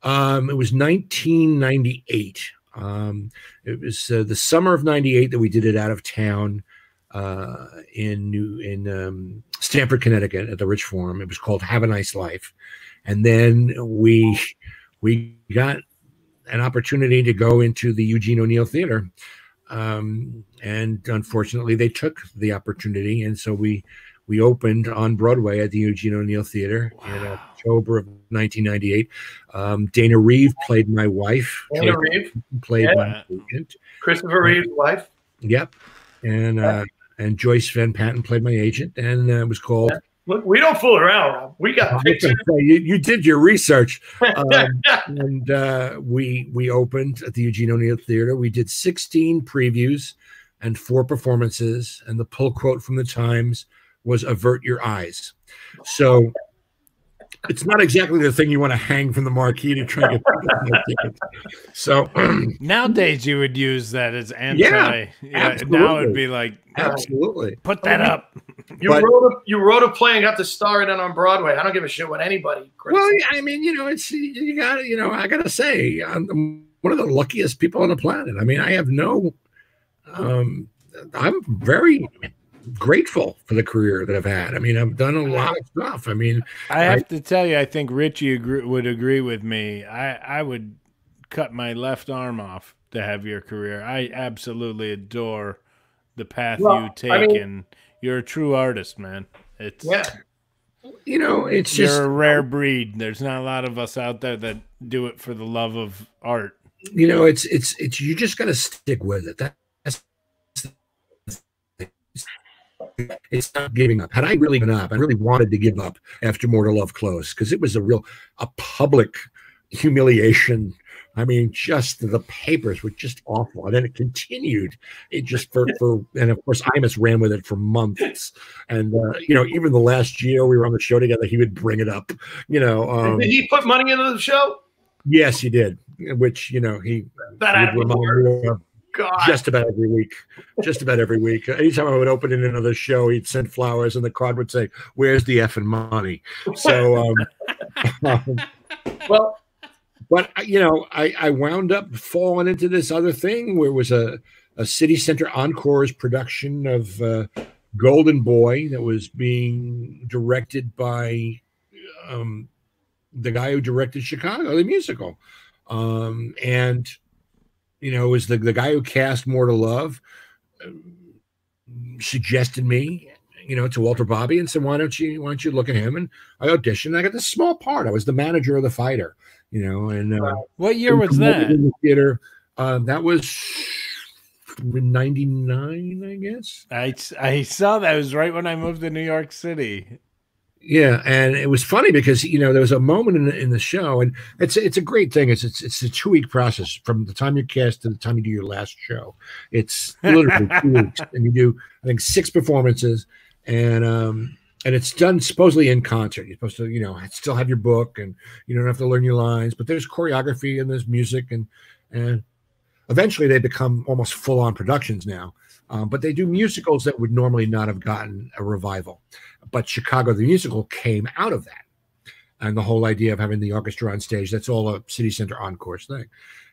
It was 1998. It was the summer of '98 that we did it out of town in Stamford, Connecticut, at the Rich Forum. It was called "Have a Nice Life," and then we got an opportunity to go into the Eugene O'Neill Theater, and unfortunately, they took the opportunity, and so we opened on Broadway at the Eugene O'Neill Theater in October of 1998. Dana Reeve played my wife. Dana Reeve played my agent. Christopher Reeve's wife. Yep. And Joyce Van Patten played my agent. And it was called Look, we don't fool around, Rob. We got pictures. You did your research, and we opened at the Eugene O'Neill Theater. We did 16 previews and 4 performances, and the pull quote from the Times was "Avert your eyes." So it's not exactly the thing you want to hang from the marquee to try to get people tickets. So nowadays you would use that as anti. Yeah, now it'd be like, absolutely, put that up. You wrote a play and got to star in it on Broadway. I don't give a shit what anybody. Well, I mean, it's you got to, I got to say, I'm one of the luckiest people on the planet. I mean, I have no. I'm very grateful for the career that I've had. I mean, I've done a lot of stuff. I mean, I have to tell you, I think Richie would agree with me. I would cut my left arm off to have your career. I absolutely adore the path you take, and you're a true artist, man. It's it's just, you're a rare breed. There's not a lot of us out there that do it for the love of art. It's you just got to stick with it. It's not giving up. Had I really given up, I really wanted to give up after More to Love closed, because it was a public humiliation. I mean, just the papers were just awful. And then it continued. It just and of course, Imus ran with it for months. And, even the last year we were on the show together, he would bring it up, Did he put money into the show? Yes, he did. Which, he would remind me of just about every week. Anytime I would open in another show, he'd send flowers and the card would say, "Where's the effing money?" So, well, but I wound up falling into this other thing where it was a City Center Encore's production of Golden Boy that was being directed by the guy who directed Chicago, the musical. And it was the guy who cast More to Love suggested me, to Walter Bobby and said, why don't you look at him? And I auditioned. I got this small part. I was the manager of the fighter, and what year was that? In the theater. That was 99, I guess. I saw that. It was right when I moved to New York City. Yeah, and it was funny because there was a moment in the show, and it's a great thing. It's a 2-week process from the time you're cast to the time you do your last show. It's literally 2 weeks, and you do, I think, 6 performances, and it's done supposedly in concert. You're supposed to still have your book, and you don't have to learn your lines, but there's choreography and there's music, and eventually they become almost full-on productions now. But they do musicals that would normally not have gotten a revival. But Chicago the Musical came out of that. And the whole idea of having the orchestra on stage, that's all a City Center Encore's thing.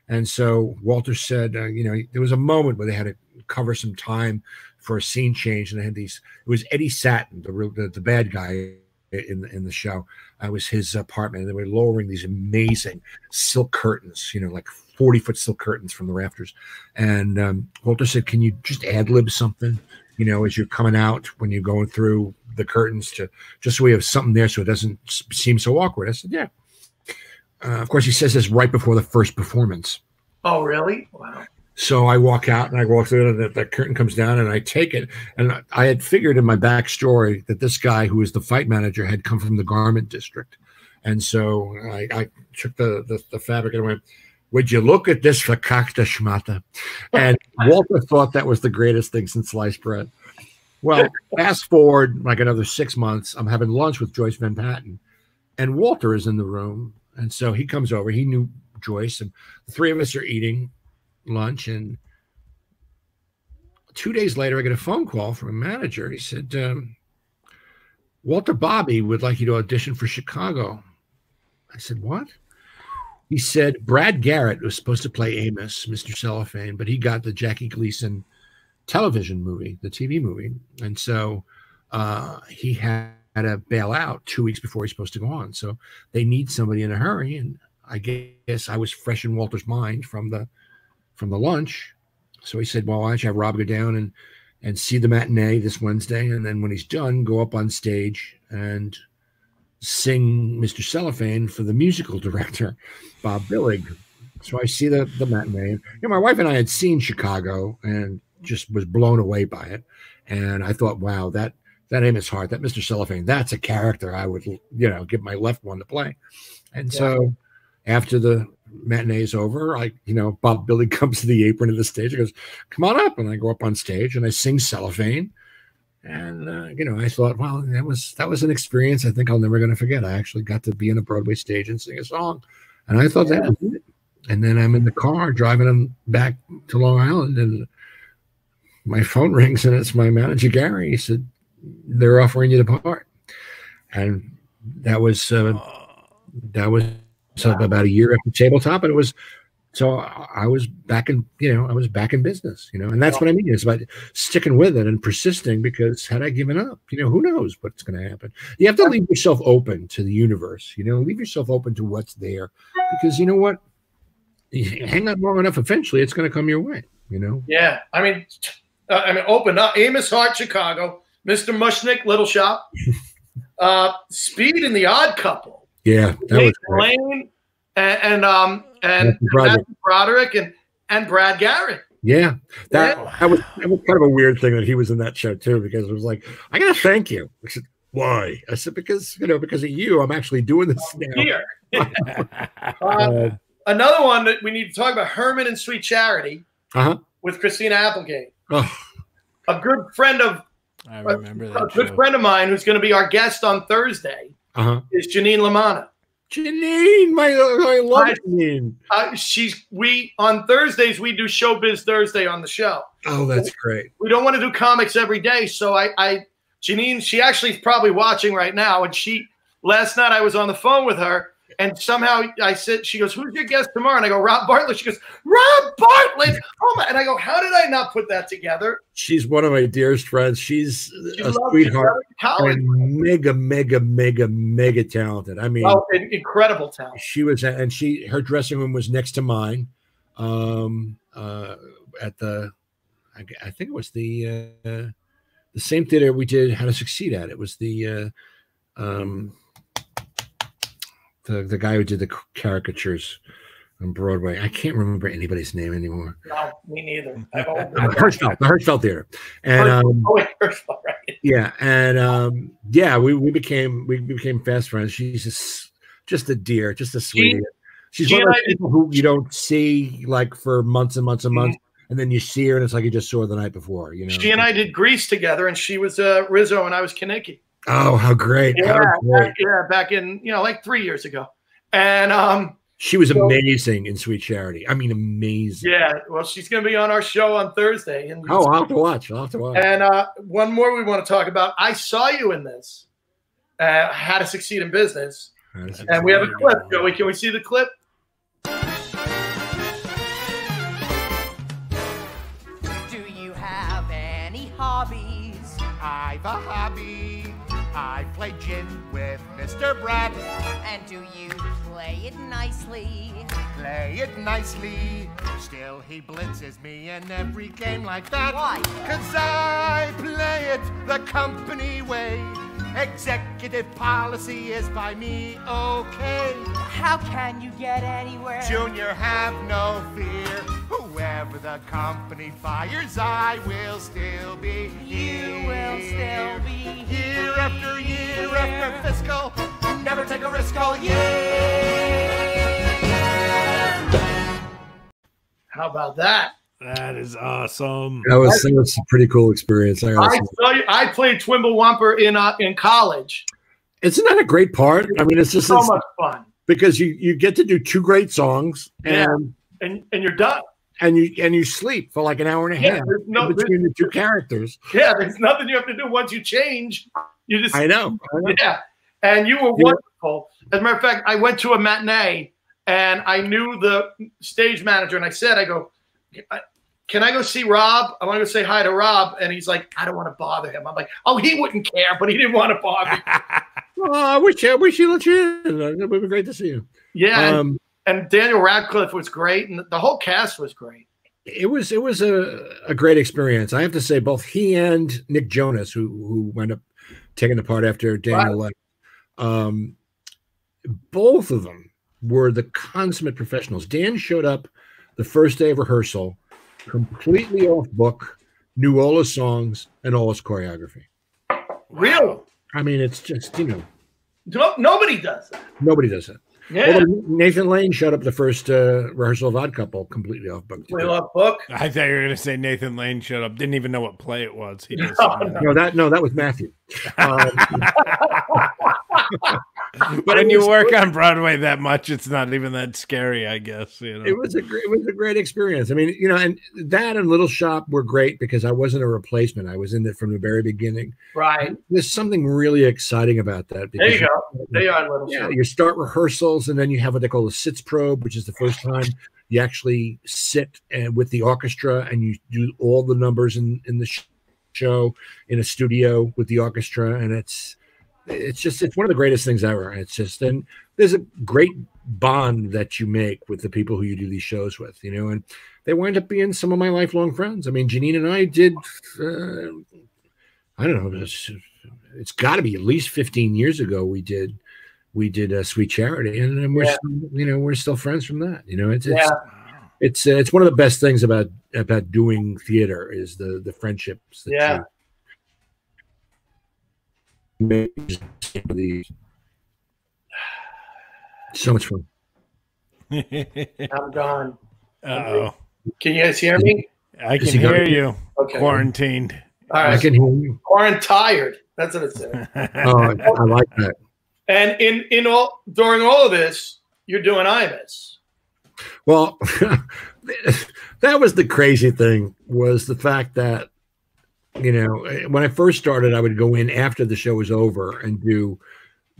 And so Walter said, there was a moment where they had to cover some time for a scene change. And they had it was Eddie Satin, the bad guy in the show. It was his apartment. And they were lowering these amazing silk curtains, like 40-foot silk curtains from the rafters. And Walter said, can you just ad-lib something, as you're coming out when you're going through the curtains, just so we have something there so it doesn't seem so awkward. I said, yeah. Of course, he says this right before the first performance. Oh, really? Wow. So I walk out and I walk through and the curtain comes down and I take it. And I had figured in my backstory that this guy who was the fight manager had come from the garment district. And so I took the fabric and I went, would you look at this verkackte schmatte? And Walter thought that was the greatest thing since sliced bread. Well, fast forward like another 6 months, I'm having lunch with Joyce Van Patten, and Walter is in the room. And so he comes over. He knew Joyce, and the 3 of us are eating lunch. And 2 days later, I get a phone call from a manager. He said, Walter Bobby would like you to audition for Chicago. I said, what? He said, Brad Garrett was supposed to play Amos, Mr. Cellophane, but he got the Jackie Gleason television movie, the TV movie. And so he had to bail out 2 weeks before he's supposed to go on. So they need somebody in a hurry. And I guess I was fresh in Walter's mind from the lunch. So he said, well, why don't you have Rob go down and see the matinee this Wednesday? And then when he's done, go up on stage and sing Mr. Cellophane for the musical director, Bob Billig. So I see the matinee. My wife and I had seen Chicago and just was blown away by it. And I thought, wow, that that Amos Hart, that Mr. Cellophane, that's a character I would, give my left one to play. And so after the matinee is over, Bob Billy comes to the apron of the stage and goes, come on up. And I go up on stage and I sing Cellophane. And, I thought, well, that was an experience I think I'll never going to forget. I actually got to be on a Broadway stage and sing a song. And I thought that was it. And then I'm in the car driving them back to Long Island, and my phone rings, and it's my manager, Gary. He said, they're offering you the part. And that was about a year after Tabletop. And it was, so I was back in, business, and that's what I mean. It's about sticking with it and persisting, because had I given up, who knows what's going to happen. You have to leave yourself open to the universe, leave yourself open to what's there, because you know what? You hang on long enough, eventually it's going to come your way, Yeah. I mean, open up. Amos Hart, Chicago. Mr. Mushnick, Little Shop. Speed and the Odd Couple. Yeah. That was great. Lane and Matthew Broderick and Brad Garrett. Yeah. That was kind of a weird thing that he was in that show too, because it was like, I got to thank you. I said, why? I said, because of you, I'm actually doing this now. Here. Another one that we need to talk about, Herman and Sweet Charity with Christina Applegate. Oh. A good friend of I remember that. A good friend of mine who's going to be our guest on Thursday is Janine Lamanna. Janine, I love Janine. On Thursdays we do Showbiz Thursday on the show. Oh, that's great. We don't want to do comics every day, so Janine, she actually is probably watching right now, and last night I was on the phone with her. And somehow I said, she goes, who's your guest tomorrow? And I go, Rob Bartlett. She goes, Rob Bartlett. Oh my! And I go, how did I not put that together? She's one of my dearest friends. She's a sweetheart and mega talented. I mean, incredible talent. She was, and her dressing room was next to mine. At the, I think it was the same theater we did How to Succeed at. It was the guy who did the caricatures on Broadway. I can't remember anybody's name anymore. No, me neither. The Hirschfeld Theater. And Hirschfeld, right? Yeah, and we became fast friends. She's just a dear, just a sweetie. She's one of those people who you don't see like for months and months and months, and then you see her and it's like you just saw her the night before. She and I did Grease together, and she was Rizzo and I was Kaneki. Oh, how great! Yeah, back in like 3 years ago, and she was amazing in Sweet Charity. I mean, amazing. Yeah, well, she's going to be on our show on Thursday. And I'll have to watch. And one more we want to talk about. I saw you in this. How to Succeed in Business, and we have a clip. Joey, can we see the clip? Do you have any hobbies? I've a hobby. I play gin with Mr. Brad. And do you play it nicely? Play it nicely. Still, he blitzes me in every game like that. Why? 'Cause I play it the company way. Executive policy is by me, okay. How can you get anywhere? Junior, have no fear. Whoever the company fires, I will still be here. You will still be Year after year after fiscal. Never take a risk all year. How about that? That is awesome. That was a pretty cool experience. I played Twimblewomper in college. Isn't that a great part? I mean, it's so much fun because you get to do two great songs and you're done. And you sleep for like an hour and a half between the two characters. Yeah, there's nothing you have to do once you change. You just I know. Yeah, and you were wonderful. As a matter of fact, I went to a matinee and I knew the stage manager, and I said, can I go see Rob? I want to go say hi to Rob. And he's like, I don't want to bother him. I'm like, oh, he wouldn't care, but he didn't want to bother me. I wish he let you in. It would be great to see you. Yeah. And Daniel Radcliffe was great. And the whole cast was great. It was a great experience. I have to say, both he and Nick Jonas, who wound up taking the part after Daniel left, both of them were the consummate professionals. Dan showed up the first day of rehearsal, completely off book, knew all his songs and all his choreography. Really? I mean, it's just, Nobody does that. nobody does it. Yeah. Although Nathan Lane showed up the first rehearsal of Odd Couple completely off book. We love book. I thought you were going to say Nathan Lane showed up. Didn't even know what play it was. He just No, that was Matthew. But when you work on Broadway that much, it's not even that scary, I guess. It was a great experience. I mean, and that and Little Shop were great because I wasn't a replacement. I was in it from the very beginning. Right. There's something really exciting about that. There you go. There you are, Little Shop. You start rehearsals, and then you have what they call the sits probe, which is the first time you actually sit with the orchestra and you do all the numbers in the show in a studio with the orchestra, and it's one of the greatest things ever. And there's a great bond that you make with the people who you do these shows with, and they wind up being some of my lifelong friends. I mean, Janine and I did, I don't know, it's got to be at least 15 years ago. We did Sweet Charity, and we're still friends from that. It's one of the best things about doing theater is the friendships. That so much fun. I'm gone. Uh-oh. Can you guys hear me? I can hear you. Okay. Quarantined. All right. I can hear you. Quarantired. That's what it said. Oh, I like that. And during all of this, you're doing Imus. Well, that was the crazy thing, was the fact that, when I first started, I would go in after the show was over and do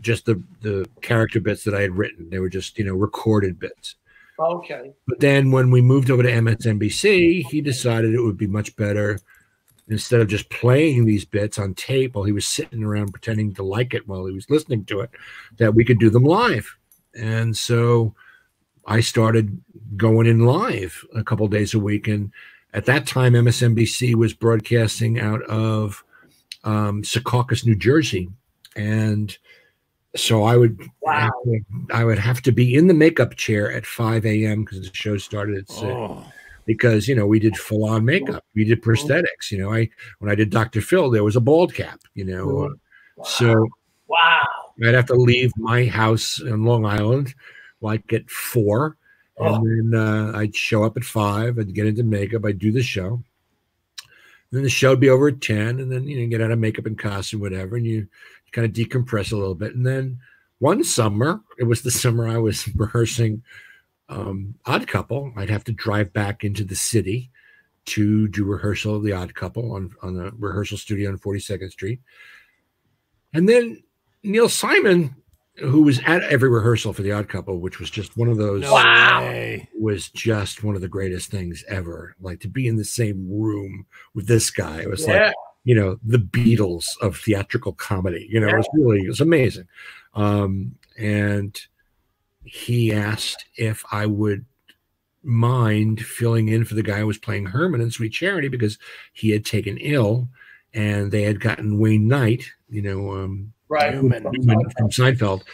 just the character bits that I had written. They were just, recorded bits. Okay. But then when we moved over to MSNBC, he decided it would be much better, instead of just playing these bits on tape while he was sitting around pretending to like it while he was listening to it, that we could do them live. And so I started going in live a couple days a week. And at that time, MSNBC was broadcasting out of Secaucus, New Jersey. And so I would have to be in the makeup chair at 5 a.m. because the show started at 6. Because, we did full on makeup. We did prosthetics. When I did Dr. Phil, there was a bald cap, So I'd have to leave my house in Long Island like at 4. And then I'd show up at 5. I'd get into makeup. I'd do the show. And then the show would be over at 10. And then, get out of makeup and costume, whatever. And you kind of decompress a little bit. And then one summer, it was the summer I was rehearsing Odd Couple, I'd have to drive back into the city to do rehearsal of the Odd Couple on a rehearsal studio on 42nd Street. And then Neil Simon, who was at every rehearsal for the Odd Couple, which was just one of those, was just one of the greatest things ever. Like, to be in the same room with this guy, it was like, the Beatles of theatrical comedy. It was amazing. And he asked if I would mind filling in for the guy who was playing Herman in Sweet Charity, because he had taken ill and they had gotten Wayne Knight, Newman from Seinfeld,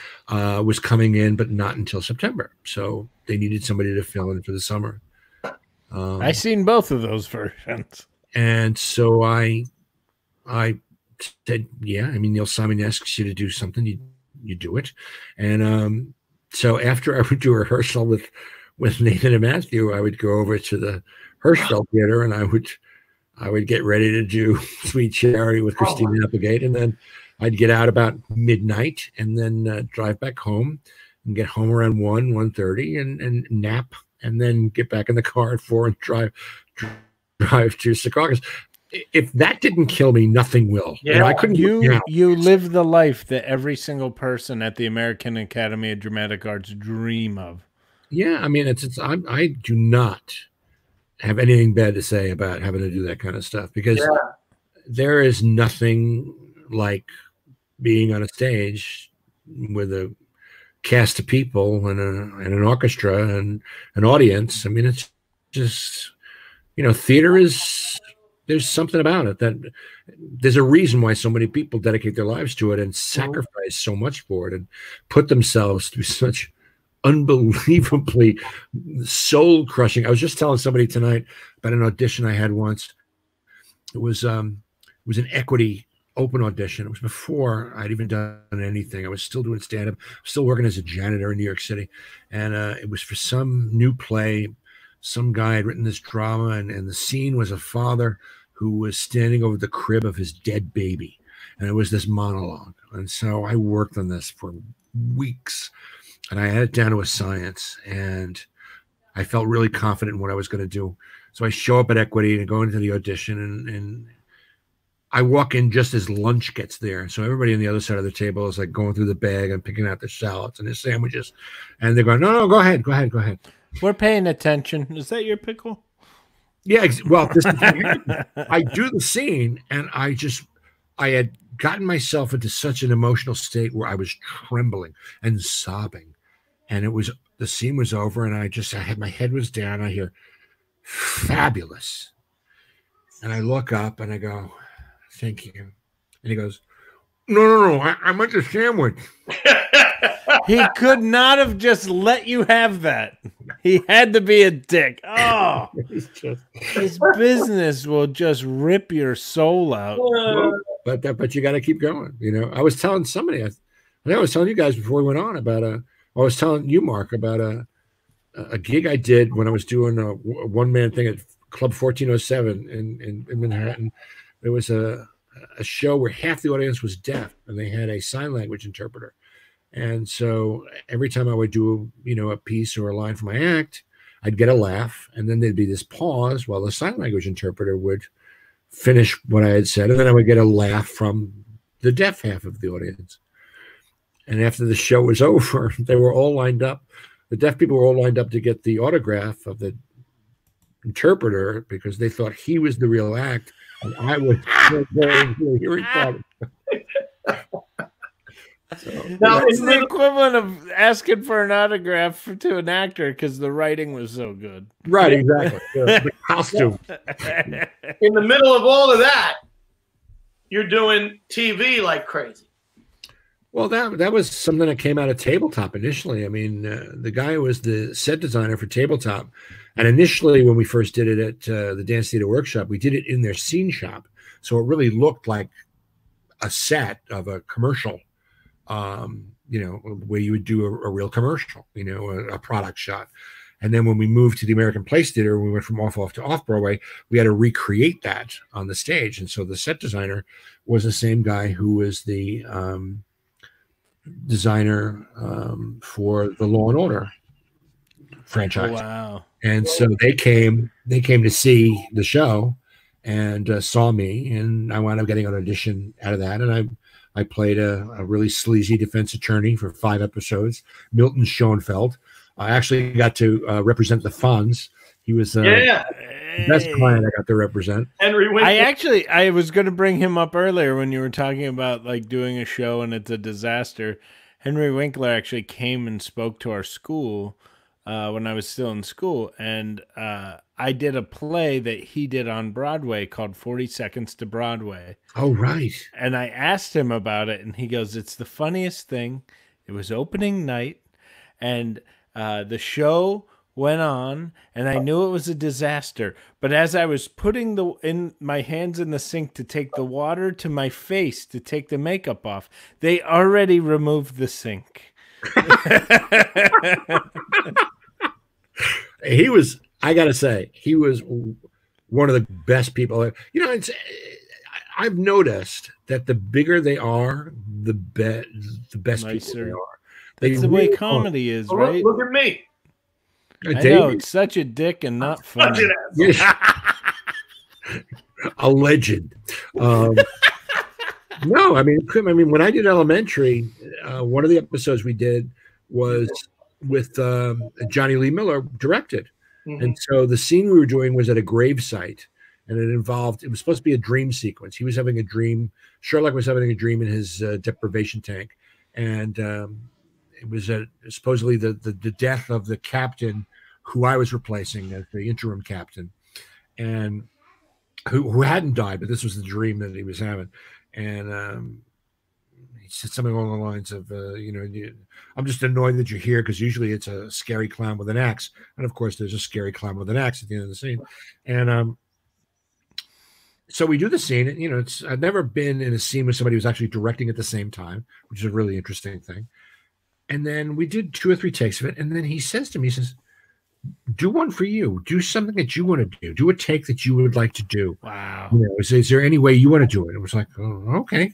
was coming in, but not until September. So they needed somebody to fill in for the summer. I've seen both of those versions. And so I said, Neil Simon asks you to do something, you do it. And so after I would do a rehearsal with Nathan and Matthew, I would go over to the Hirschfeld Theater and I would get ready to do Sweet Charity with Christina Applegate, and then I'd get out about midnight and then drive back home and get home around 1:30 and nap, and then get back in the car at 4 and drive to Secaucus. If that didn't kill me, nothing will. I couldn't. You live the life that every single person at the American Academy of Dramatic Arts dream of. Yeah, I mean, I do not have anything bad to say about having to do that kind of stuff, because there is nothing like being on a stage with a cast of people and an orchestra and an audience. I mean, it's just, theater is. There's something about it that there's a reason why so many people dedicate their lives to it and sacrifice so much for it and put themselves through such unbelievably soul crushing. I was just telling somebody tonight about an audition I had once. It was an equity open audition. It was before I'd even done anything. I was still doing stand-up, still working as a janitor in New York City. And it was for some new play. Some guy had written this drama, and the scene was a father who was standing over the crib of his dead baby. And it was this monologue. And so I worked on this for weeks, and I had it down to a science, and I felt really confident in what I was going to do. So I show up at Equity and go into the audition, and I walk in just as lunch gets there. So everybody on the other side of the table is like going through the bag and picking out their salads and their sandwiches. And they're going, no, go ahead. We're paying attention. Is that your pickle? Yeah, well, this is I do the scene, and I had gotten myself into such an emotional state where I was trembling and sobbing. And the scene was over, and my head was down. I hear, fabulous. And I look up and I go, thank you. And he goes, no, I meant a sandwich. He could not have just let you have that. He had to be a dick. Oh, his business will just rip your soul out. But you got to keep going. You know, I was telling somebody, I think I was telling you guys before we went on about I was telling you, Mark, about a gig I did when I was doing a one-man thing at Club 1407 in Manhattan. There was a show where half the audience was deaf, and they had a sign language interpreter. And so every time I would do, a piece or a line for my act, I'd get a laugh, and then there'd be this pause while the sign language interpreter would finish what I had said, and then I would get a laugh from the deaf half of the audience. And after the show was over, they were all lined up. The deaf people were all lined up to get the autograph of the interpreter because they thought he was the real act, and I was the hearing part. Now, it's the equivalent of asking for an autograph to an actor because the writing was so good. Right, exactly. The costume. In the middle of all of that, you're doing TV like crazy. Well, that was something that came out of Tabletop initially. I mean, the guy who was the set designer for Tabletop. And initially, when we first did it at the Dance Theater Workshop, we did it in their scene shop. So it really looked like a set of a commercial. Where you would do a real commercial, a product shot. And then when we moved to the American Place Theater, we went from off to off Broadway, we had to recreate that on the stage. And so the set designer was the same guy who was the designer for the Law and Order franchise. Oh, wow. And so they came to see the show and saw me, and I wound up getting an audition out of that. And I played a really sleazy defense attorney for 5 episodes, Milton Schoenfeld. I actually got to represent the Fonz. He was the best client I got to represent. Henry Winkler. I was going to bring him up earlier when you were talking about like doing a show and it's a disaster. Henry Winkler actually came and spoke to our school when I was still in school, and I did a play that he did on Broadway called 40 Seconds to Broadway. Oh, right. And I asked him about it, and he goes, it's the funniest thing. It was opening night, and the show went on, and I knew it was a disaster. But as I was putting my hands in the sink to take the water to my face to take the makeup off, they already removed the sink. I got to say, he was one of the best people. I've noticed that the bigger they are, the best people they are. That's the way comedy is, right? Look at me. I know, it's such a dick and not funny. A legend. No, I mean, when I did Elementary, one of the episodes we did was with Johnny Lee Miller directed. Mm-hmm. And so the scene we were doing was at a gravesite, and it was supposed to be a dream sequence. He was having a dream. Sherlock was having a dream in his deprivation tank. And it was supposedly the death of the captain who I was replacing as the interim captain, and who hadn't died, but this was the dream that he was having. And he said something along the lines of, I'm just annoyed that you're here because usually it's a scary clown with an axe. And of course, there's a scary clown with an axe at the end of the scene. And so we do the scene. And, you know, I've never been in a scene with somebody who's actually directing at the same time, which is a really interesting thing. And then we did 2 or 3 takes of it. And then he says to me, he says, do one for you. Do something that you want to do. Do a take that you would like to do. Wow. You know, is there any way you want to do it? It was like, oh, okay.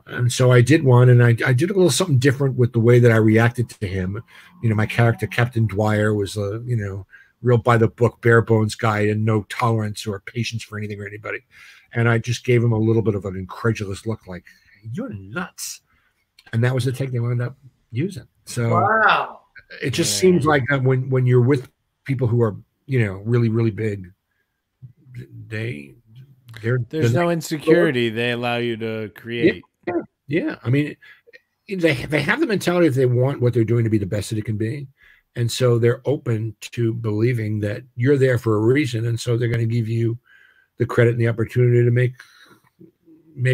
And so I did one, and I did a little something different with the way that I reacted to him. You know, my character, Captain Dwyer, was a, you know, real by the book, bare bones guy and no tolerance or patience for anything or anybody. And I just gave him a little bit of an incredulous look like, you're nuts. And that was the take they wound up using. So wow. It just seems like that when you're with people who are, you know, really, really big, there's no insecurity they allow you to create. Yeah. I mean, they have the mentality if they want what they're doing to be the best that it can be. And so they're open to believing that you're there for a reason. And so they're going to give you the credit and the opportunity to make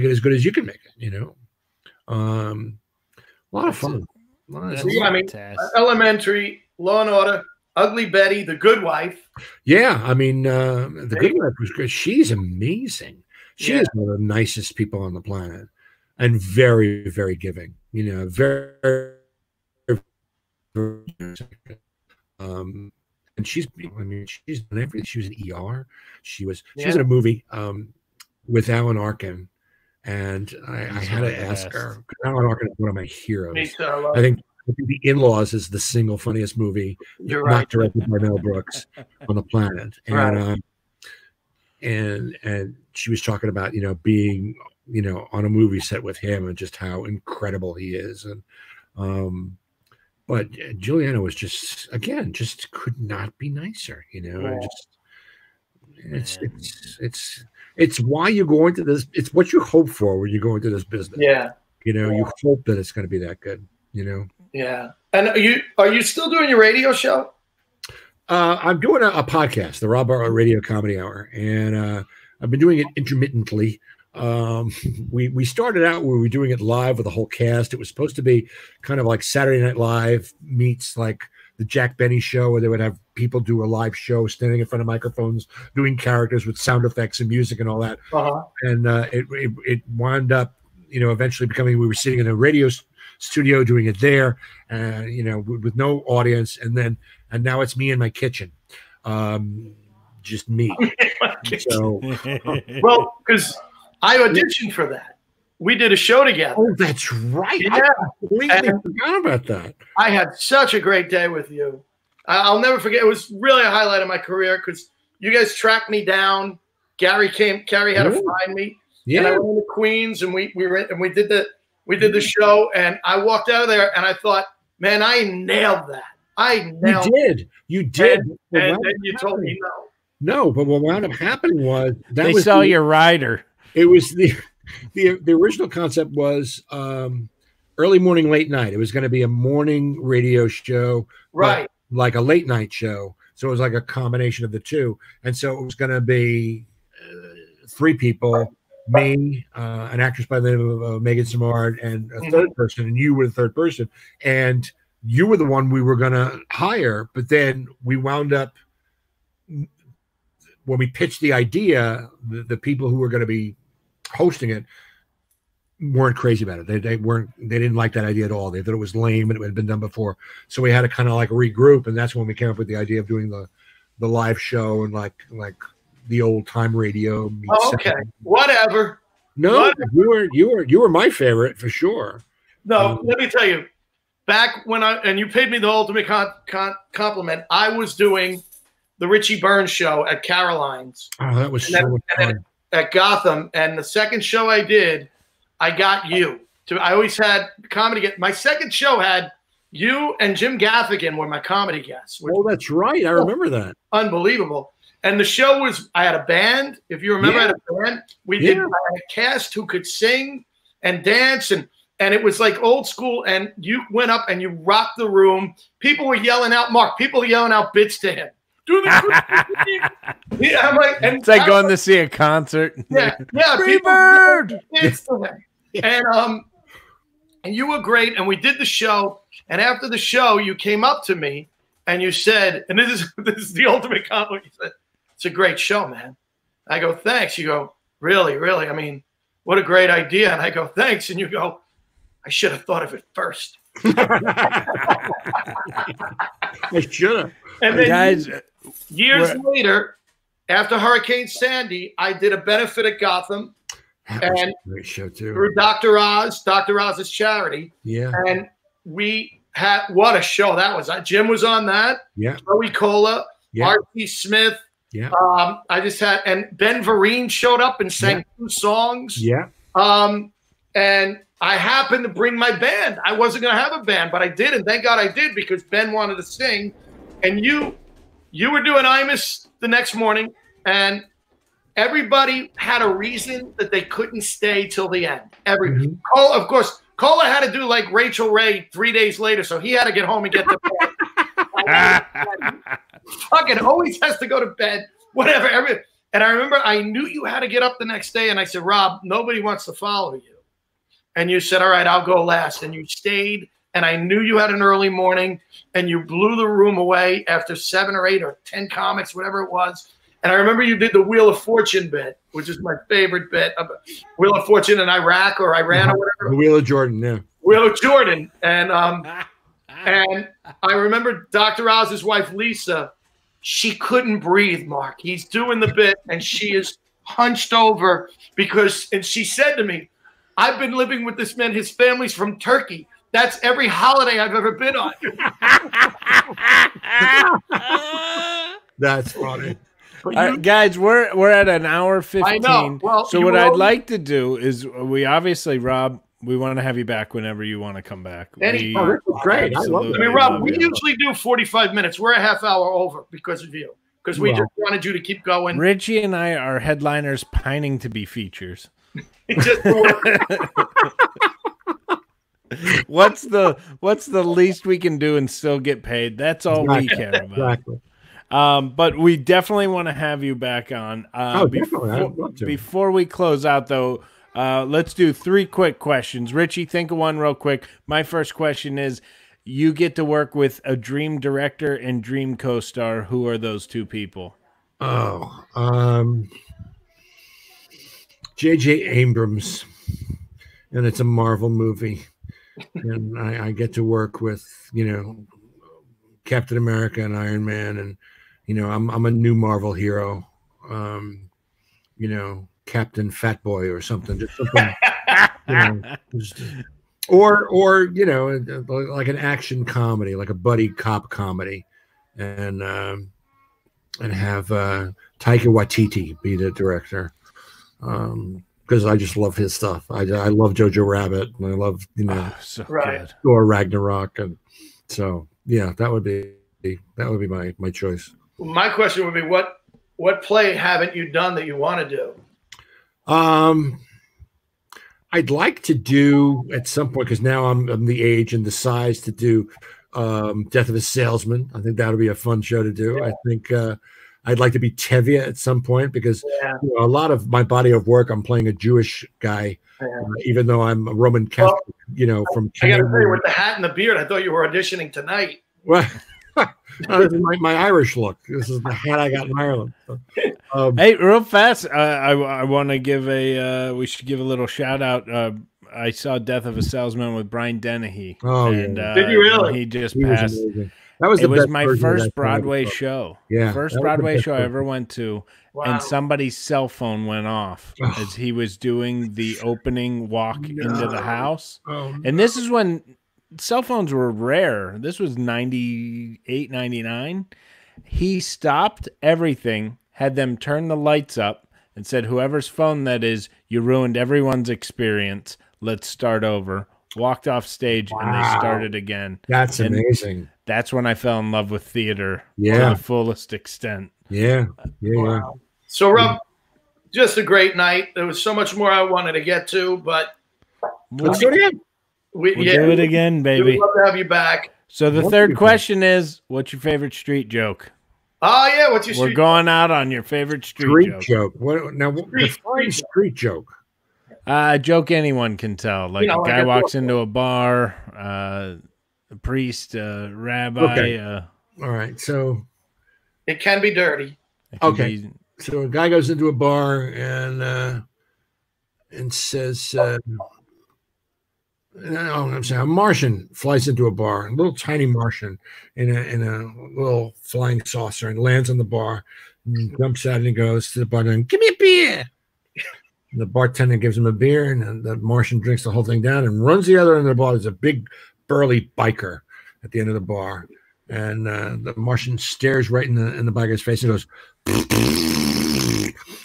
it as good as you can make it, you know? A lot of fun. I mean, Elementary, Law and Order, Ugly Betty, The Good Wife. Yeah. I mean, The Good Wife was great. She's amazing. She is one of the nicest people on the planet and very, very giving, you know, very, and she's done everything. She was in ER. She was in a movie with Alan Arkin, and I had to ask her. Alan Arkin is one of my heroes. I think The In-Laws is the single funniest movie not directed by Mel Brooks on the planet. And and she was talking about, you know, being, you know, on a movie set with him and just how incredible he is. And but Juliana was just could not be nicer, you know. It's why you go into this. It's what you hope for when you go into this business. Yeah, you know, you hope that it's going to be that good. You know. Yeah, and are you still doing your radio show? I'm doing a podcast, the Rob Bartlett Radio Comedy Hour, and I've been doing it intermittently. We started out where we were doing it live with the whole cast. It was supposed to be kind of like Saturday Night Live meets like the Jack Benny show, where they would have people do a live show standing in front of microphones, doing characters with sound effects and music and all that. And it wound up, you know, eventually becoming, we were sitting in a radio studio doing it there, you know, with no audience. And now it's me in my kitchen. Just me. So, well, because I auditioned for that. We did a show together. Oh, that's right. Yeah. I completely forgot about that. I had such a great day with you. I'll never forget. It was really a highlight of my career because you guys tracked me down. Gary had to find me. Yeah. And I went to Queens, and we did the show, and I walked out of there, and I thought, man, I nailed that. You did. And then you told me no. No, but what wound up happening was they saw your rider. It was the original concept was early morning, late night. It was going to be a morning radio show, right? Like a late night show. So it was like a combination of the two. And so it was going to be 3 people, me, an actress by the name of Megan Samard, and a third person, and you were the third person. And you were the one we were going to hire. But then we wound up, when we pitched the idea, the people who were going to be hosting it weren't crazy about it. They didn't like that idea at all. They thought it was lame and it had been done before. So we had to kind of like regroup, and that's when we came up with the idea of doing the live show and like the old time radio. Okay, whatever. No, you were my favorite for sure. No, let me tell you, back when and you paid me the ultimate compliment. I was doing the Richie Burns show at Caroline's. Oh, that was so much fun. At Gotham, and the second show I did, I got you. I always had comedy. My second show had you and Jim Gaffigan were my comedy guests. Oh, that's right. I remember that. Unbelievable. And the show was, I had a band. If you remember, I had a band. We did a cast who could sing and dance, and it was like old school. And you went up and you rocked the room. People were yelling out, people were yelling out bits to him. Yeah, I'm like, and it's like going to see a concert. Yeah, Freebird. And you were great, and we did the show. And after the show, you came up to me and you said, and this is the ultimate compliment. You said, "It's a great show, man." I go, "Thanks." You go, really, really. I mean, what a great idea. And I go, thanks. And you go, I should have thought of it first. I should have. And then Guys, years later, after Hurricane Sandy, I did a benefit at Gotham. That was And a great show too. through Dr. Oz's charity. Yeah. And we had, what a show that was. Jim was on that. Yeah. Joey Cola, Yeah. R.T. Smith. Yeah. I just had, and Ben Vereen showed up and sang 2 songs. Yeah. And I happened to bring my band. I wasn't going to have a band, but I did. And thank God I did, because Ben wanted to sing. And you were doing Imus the next morning, and everybody had a reason that they couldn't stay till the end. Cola, of course, Cola had to do like Rachel Ray 3 days later, so he had to get home and get to bed. Fucking always has to go to bed, whatever. And I remember I knew you had to get up the next day, and I said, Rob, nobody wants to follow you. And you said, all right, I'll go last. And you stayed, and I knew you had an early morning, and you blew the room away after 7 or 8 or 10 comics, whatever it was. And I remember you did the Wheel of Fortune bit, which is my favorite bit. Wheel of Fortune in Iraq or Iran or whatever. The Wheel of Jordan, yeah. Wheel of Jordan. And I remember Dr. Oz's wife, Lisa, she couldn't breathe, Mark. He's doing the bit, and she is hunched over and she said to me, I've been living with this man. His family's from Turkey. That's every holiday I've ever been on. That's funny. Guys, we're at an hour 15. I know. Well, so what I'd like to do is we obviously, Rob, we want to have you back whenever you want to come back. Great. I love it. I mean, Rob, we usually do 45 minutes. We're a half hour over because of you. Because we just wanted you to keep going. Richie and I are headliners pining to be features. What's the least we can do and still get paid? That's all we care about. Exactly. But we definitely want to have you back on. Definitely. I'd love to. Before we close out, though, let's do 3 quick questions. Richie, think of one real quick. My first question is, you get to work with a dream director and dream co-star. Who are those 2 people? J.J. Abrams, and it's a Marvel movie. And I get to work with, Captain America and Iron Man, and I'm a new Marvel hero, Captain Fat Boy or something, just something, or like an action comedy, like a buddy cop comedy, and have Taika Waititi be the director, because I just love his stuff. I love Jojo Rabbit, and I love Thor Ragnarok, and so yeah, that would be my choice. My question would be, what play haven't you done that you want to do? I'd like to do at some point, because now I'm the age and the size to do Death of a Salesman. I think that would be a fun show to do. Yeah. I think I'd like to be Tevye at some point, because a lot of my body of work, I'm playing a Jewish guy, even though I'm a Roman Catholic. From I got to say, with the hat and the beard, I thought you were auditioning tonight. Well, this is my Irish look. This is the hat I got in Ireland. Hey, real fast, I want to give we should give a little shout out. I saw Death of a Salesman with Brian Dennehy. Oh, and, did you really? He just passed. It was my first Broadway show. Yeah, first Broadway show I ever went to. Wow. And somebody's cell phone went off as he was doing the opening walk into the house. And this is when cell phones were rare. This was 98, 99. He stopped everything, had them turn the lights up, and said, whoever's phone that is, you ruined everyone's experience. Let's start over. Walked off stage, and they started again. That's amazing. That's when I fell in love with theater to the fullest extent. Yeah. Wow. So, Rob, just a great night. There was so much more I wanted to get to, but let's do it again. We'll do it again, baby. We'd love to have you back. So the third question is, what's your favorite street joke? Oh, yeah, what's your street joke? We're going out on your favorite street joke. Define street joke. A joke anyone can tell. Like a guy walks into a bar, a priest, a rabbi. Okay. All right, so it can be dirty. So a guy goes into a bar, and and says, no, I'm saying a Martian flies into a bar, a little tiny Martian in a little flying saucer, and lands on the bar, and jumps out and he goes to the bartender, "Give me a beer." And the bartender gives him a beer, and the Martian drinks the whole thing down and runs the other end of the bar. There's a big burly biker at the end of the bar, and the Martian stares right in the biker's face and goes,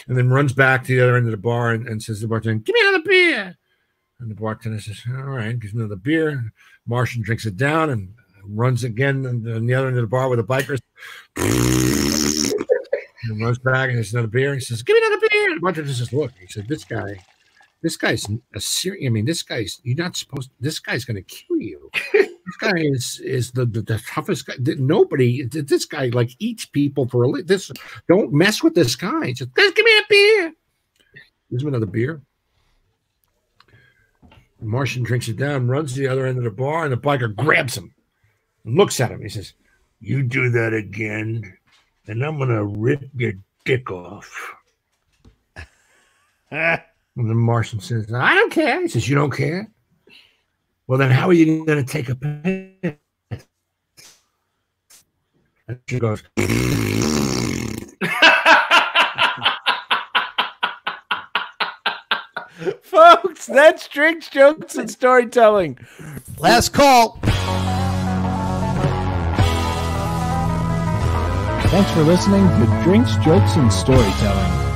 and then runs back to the other end of the bar and says to the bartender, "Give me another beer." And the bartender says, "All right," gives him another beer. Martian drinks it down and runs again on the other end of the bar with the bikers. And runs back and has another beer. He says, "Give me another beer." And the bartender says, "Look," he said, this guy's a serious, I mean, you're not supposed, this guy's going to kill you. This guy is the toughest guy. This guy like eats people for a this. Don't mess with this guy. He says, "Give me a beer." Gives him another beer. The Martian drinks it down, runs to the other end of the bar, and the biker grabs him and looks at him. He says, "You do that again, and I'm going to rip your dick off." And the Martian says, "I don't care." He says, "You don't care? Well, then how are you going to take a piss?" And she goes, Folks, that's Drinks, Jokes, and Storytelling. Last call. Thanks for listening to Drinks, Jokes, and Storytelling.